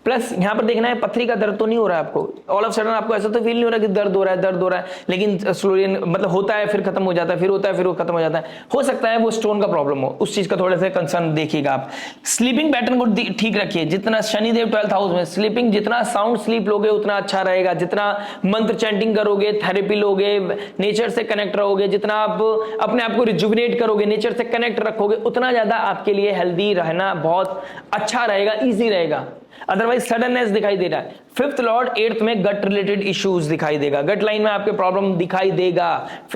प्लस यहाँ पर देखना है पथरी का दर्द तो नहीं हो रहा है आपको, ऑल ऑफ सडन आपको ऐसा तो फील नहीं हो रहा कि दर्द हो रहा है, दर्द हो रहा है, लेकिन स्लोली मतलब होता है फिर खत्म हो जाता है, फिर होता है फिर वो खत्म हो जाता है। हो सकता है वो स्टोन का प्रॉब्लम हो, उस चीज का थोड़ा सा कंसर्न देखिएगा आप। स्लीपिंग पैटर्न को ठीक रखिए। जितना शनिदेव 12th हाउस में, स्लीपिंग जितना साउंड स्लीप लोगे उतना अच्छा रहेगा। जितना मंत्र चैंटिंग करोगे, थेरेपी लोगे, नेचर से कनेक्ट रहोगे, जितना आप अपने आप को रिजुविनेट करोगे, नेचर से कनेक्ट रखोगे, उतना ज्यादा आपके लिए हेल्दी रहना बहुत अच्छा रहेगा, इजी रहेगा। अदरवाइज सडननेस दिखाई दे रहा है। 5th लॉर्ड 8th में गट रिलेटेड इश्यूज दिखाई देगा, गट लाइन में आपके प्रॉब्लम दिखाई देगा।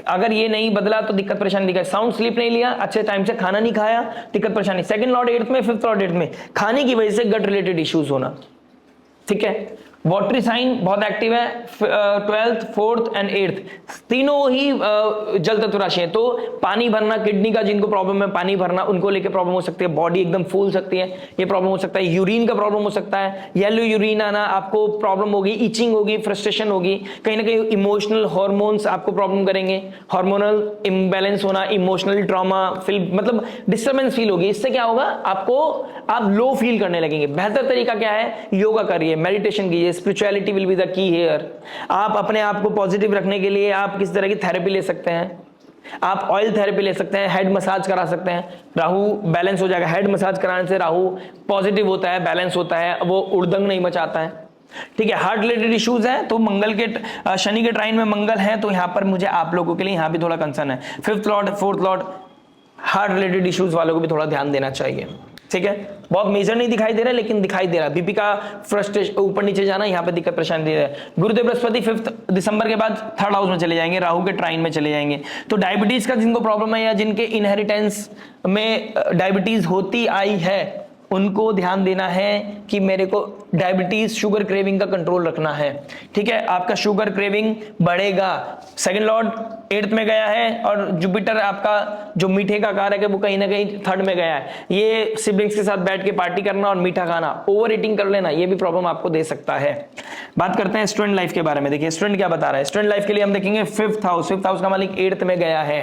अगर ये नहीं बदला तो दिक्कत परेशानी दिखाई। साउंड स्लीप नहीं लिया, अच्छे टाइम से खाना नहीं खाया, दिक्कत परेशानी। 2nd लॉर्ड 8th में, 5th लॉर्ड 8th में, खाने की वजह से गट रिलेटेड इश्यूज होना, ठीक है। वॉटरी साइन बहुत एक्टिव है, 12th, 4th एंड 8th तीनों ही जल तत्व राशि है। तो पानी भरना, किडनी का जिनको प्रॉब्लम है पानी भरना, उनको लेके प्रॉब्लम हो सकती है। बॉडी एकदम फूल सकती है, ये प्रॉब्लम हो सकता है। यूरिन का प्रॉब्लम हो सकता है, येलो यूरिन आना, आपको प्रॉब्लम होगी, इचिंग होगी, फ्रस्ट्रेशन होगी, कहीं ना कहीं इमोशनल हार्मोन्स आपको प्रॉब्लम करेंगे, हार्मोनल इम्बैलेंस होना, इमोशनल ट्रॉमा फील, मतलब डिस्टर्बेंस फील होगी। इससे क्या होगा, आपको आप लो फील करने लगेंगे। बेहतर तरीका क्या है, योगा करिए, मेडिटेशन कीजिए, spirituality will be the key here. आप अपने आप को पॉजिटिव रखने के लिए आप किस तरह की थेरेपी ले सकते हैं, आप ऑयल थेरेपी ले सकते हैं, हेड मसाज करा सकते हैं, राहु बैलेंस हो जाएगा। हेड मसाज कराने से राहु पॉजिटिव होता है, बैलेंस होता है, वो उड़दंग नहीं मचाता है, ठीक है। हार्ट रिलेटेड इश्यूज है तो मंगल के शनि के ट्राइन में मंगल है, तो यहां पर मुझे आप लोगों के लिए यहां भी थोड़ा कंसर्न है। 5th Lord 4th Lord heart related issues वालों को भी थोड़ा ध्यान देना चाहिए, ठीक है। बहुत मेजर नहीं दिखाई दे रहा लेकिन दिखाई दे रहा है। बीपी का फ्रस्ट्रेशन, ऊपर नीचे जाना, यहाँ पे दिक्कत परेशानी दे रहा है। गुरुदेव बृहस्पति 5 दिसंबर के बाद 3rd हाउस में चले जाएंगे, राहु के ट्राइन में चले जाएंगे। तो डायबिटीज का जिनको प्रॉब्लम है या जिनके इनहेरिटेंस में डायबिटीज होती आई है, उनको ध्यान देना है कि मेरे को डायबिटीज, शुगर क्रेविंग का कंट्रोल रखना है, ठीक है। आपका शुगर क्रेविंग बढ़ेगा। 2nd लॉर्ड 8th में गया है और जुपिटर आपका जो मीठे का कारक है वो कहीं ना कहीं 3rd में गया है। ये सिबलिंग्स के साथ बैठ के पार्टी करना और मीठा खाना, ओवर ईटिंग कर लेना, ये भी प्रॉब्लम आपको दे सकता है। बात करते हैं स्टूडेंट लाइफ के बारे में। देखिए स्टूडेंट क्या बता रहा है। स्टूडेंट लाइफ के लिए हम देखेंगे 5th हाउस, 5th हाउस का मालिक 8th में गया है।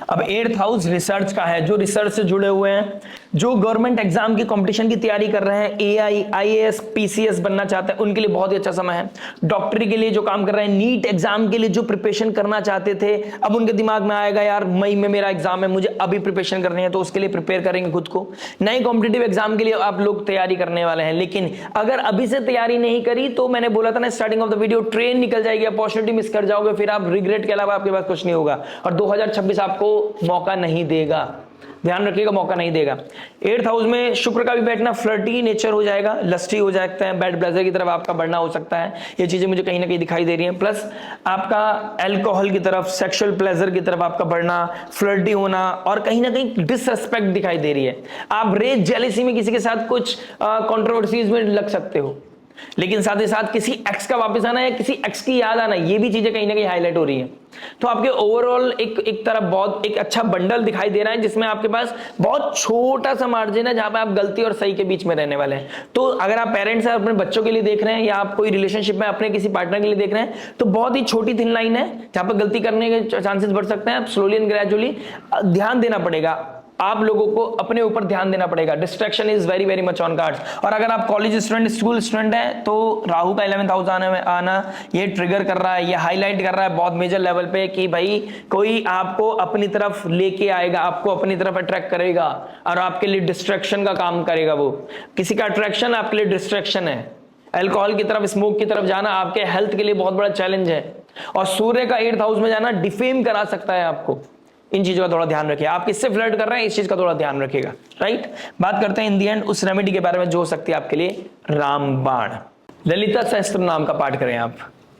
अब 8th हाउस रिसर्च का है, जो रिसर्च से जुड़े हुए हैं, जो गवर्नमेंट एग्जाम की कंपटीशन की तैयारी कर रहे हैं, एआई, आईएएस, पीसीएस बनना चाहते हैं, उनके लिए बहुत ही अच्छा समय है। डॉक्टरी के लिए जो काम कर रहे हैं, नीट एग्जाम के लिए जो प्रिपरेशन करना चाहते थे, अब उनके दिमाग में आएगा यार मई में मेरा एग्जाम है, मुझे अभी प्रिपरेशन करनी है, तो उसके लिए प्रिपेयर करेंगे खुद को। नए कॉम्पिटेटिव एग्जाम के लिए आप लोग तैयारी करने वाले हैं, लेकिन अगर अभी से तैयारी नहीं करी तो मैंने बोला था ना starting of the video, train निकल जाएगी, अपॉर्चुनिटी मिस कर जाओगे, फिर आप रिग्रेट के अलावा आपके पास कुछ नहीं होगा। और 2026 आपको मौका नहीं देगा, ध्यान रखिएगा, मौका नहीं देगा। 8th हाउस में शुक्र का भी बैठना, फ्लर्टी नेचर हो जाएगा, लस्टी हो सकता है, बैड ब्लेजर की तरफ आपका बढ़ना हो सकता है, ये चीजें मुझे कहीं ना कहीं दिखाई दे रही हैं। प्लस आपका अल्कोहल की तरफ, सेक्सुअल प्लेजर की तरफ आपका बढ़ना, फ्लर्टी होना, और कहीं ना कहीं डिसरेस्पेक्ट दिखाई दे रही है। आप रेज जेलिसी में किसी के साथ कुछ कंट्रोवर्सीज में लग सकते हो, लेकिन साथ ही साथ किसी एक्स का वापस आना या किसी एक्स की याद आना, ये भी चीजें कहीं ना कहीं हाईलाइट हो रही है। तो आपके ओवरऑल एक तरफ बहुत एक अच्छा बंडल दिखाई दे रहा है, जिसमें आपके पास बहुत छोटा सा मार्जिन है जहां पे आप गलती और सही के बीच में रहने वाले हैं। तो अगर आप पेरेंट्स हैं, अपने बच्चों के लिए देख रहे हैं, या आप कोई रिलेशनशिप में अपने किसी पार्टनर के लिए देख रहे हैं, तो बहुत ही छोटी थिन लाइन है जहां पर गलती करने के चांसेस बढ़ सकते हैं। स्लोली एंड ग्रेजुअली ध्यान देना पड़ेगा, आप लोगों को अपने ऊपर ध्यान देना पड़ेगा। Distraction is very very much on cards. और अगर आप कॉलेज स्टूडेंट, स्कूल स्टूडेंट हैं, तो राहु का 11th हाउस आना ये ट्रिगर कर रहा है, ये हाईलाइट कर रहा है बहुत मेजर लेवल पे कि भाई कोई आपको अपनी तरफ लेके आएगा, आपको अपनी तरफ अट्रैक्ट करेगा और आपके लिए डिस्ट्रैक्शन का काम करेगा। वो किसी का अट्रैक्शन आपके लिए डिस्ट्रैक्शन है। अल्कोहल की तरफ, स्मोक की तरफ जाना आपके हेल्थ के लिए बहुत बड़ा चैलेंज है। और सूर्य का 8th हाउस में जाना डिफेम करा सकता है आपको। इन चीजों का थोड़ा ध्यान रखिए, आप किससे फ्लर्ट कर रहे हैं इस चीज का थोड़ा ध्यान रखिएगा, राइट। बात करते हैं इन दी एंड उस रेमेडी के बारे में जो हो सकती है आपके लिए रामबाण। ललिता सहस्त्र नाम का पाठ करें आप,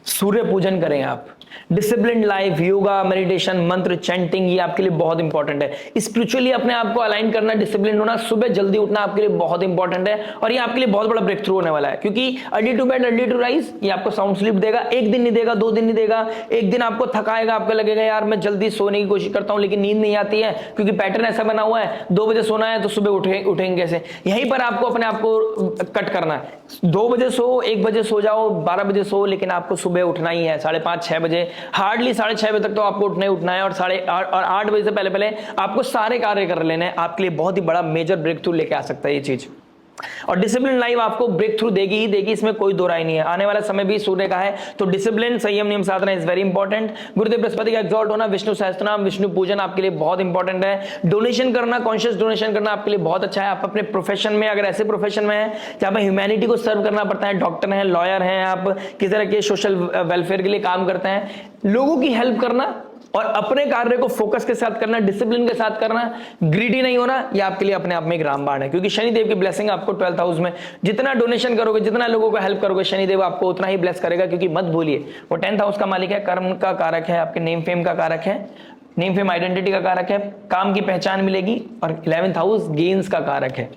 सूर्य पूजन करें आप, डिसिप्लिन लाइफ, योगा, मेडिटेशन, मंत्र, चैंटिंग, ये आपके लिए बहुत इंपॉर्टेंट है। स्पिरिचुअली अपने आप को अलाइन करना, डिसिप्लिन होना, सुबह जल्दी उठना आपके लिए बहुत इंपॉर्टेंट है और ये आपके लिए बहुत बड़ा ब्रेक थ्रू होने वाला है, क्योंकि early to bed early to rise ये आपको साउंड स्लीप देगा। एक दिन नहीं देगा, 2 दिन नहीं देगा, एक दिन आपको थकाएगा, आपको लगेगा यार मैं जल्दी सोने की कोशिश करता हूं लेकिन नींद नहीं आती है, क्योंकि पैटर्न ऐसा बना हुआ है 2 बजे सोना है तो सुबह उठेंगे कैसे। यहीं पर आपको अपने आप को कट करना है। 2 बजे सो, 1 बजे सो जाओ, 12 बजे सो, लेकिन आपको सुबह उठना ही है 5:30 6 बजे, हार्डली 6:30 बजे तक तो आपको उठना है और 8 बजे से पहले पहले आपको सारे कार्य कर लेने हैं। आपके लिए बहुत ही बड़ा मेजर ब्रेक थ्रू लेके आ सकता है ये चीज। और डिसिप्लिन लाइफ आपको ब्रेक थ्रू देगी ही देगी, इसमें कोई दो राय नहीं है। आने वाला समय भी सूर्य का है, तो डिसिप्लिन, संयम, नियम, साधना इज वेरी इंपॉर्टेंट। गुरुदेव बृहस्पति का एक्सॉल्ट होना, विष्णु सहस्त्रनाम, विष्णु पूजन आपके लिए बहुत इंपॉर्टेंट है। डोनेशन करना, कॉन्शियस डोनेशन करना आपके लिए बहुत अच्छा है। आप अपने प्रोफेशन में, अगर ऐसे प्रोफेशन में है जहां पर ह्यूमैनिटी को सर्व करना पड़ता है, डॉक्टर हैं, लॉयर हैं, आप किसी तरह के सोशल वेलफेयर के लिए काम करते हैं, लोगों की हेल्प करना और अपने कार्य को फोकस के साथ करना, डिसिप्लिन के साथ करना, ग्रीडी नहीं होना, ये आपके लिए अपने आप में एक रामबाण है। क्योंकि शनिदेव की ब्लेसिंग आपको 12th हाउस में, जितना डोनेशन करोगे, जितना लोगों को हेल्प करोगे, शनिदेव आपको उतना ही ब्लेस करेगा। क्योंकि मत भूलिए वो 10th हाउस का मालिक है, कर्म का कारक है, आपके नेम फेम का कारक है, नेम फेम आइडेंटिटी का कारक है, काम की पहचान मिलेगी, और 11th हाउस गेन्स का कारक है।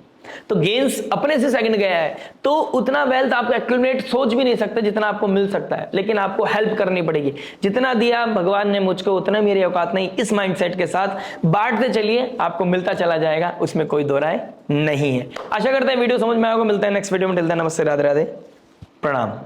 तो गेन्स अपने से सेकंड गया है, तो उतना वेल्थ आप एक्यूमुलेट सोच भी नहीं सकते जितना आपको मिल सकता है, लेकिन आपको हेल्प करनी पड़ेगी। जितना दिया भगवान ने मुझको उतना मेरी औकात नहीं, इस माइंडसेट के साथ बांटते चलिए, आपको मिलता चला जाएगा, उसमें कोई दो राय नहीं है। आशा करते हैं वीडियो समझ में आएगा। मिलता है नेक्स्ट वीडियो में। टिल देन नमस्ते, राधे राधे, प्रणाम।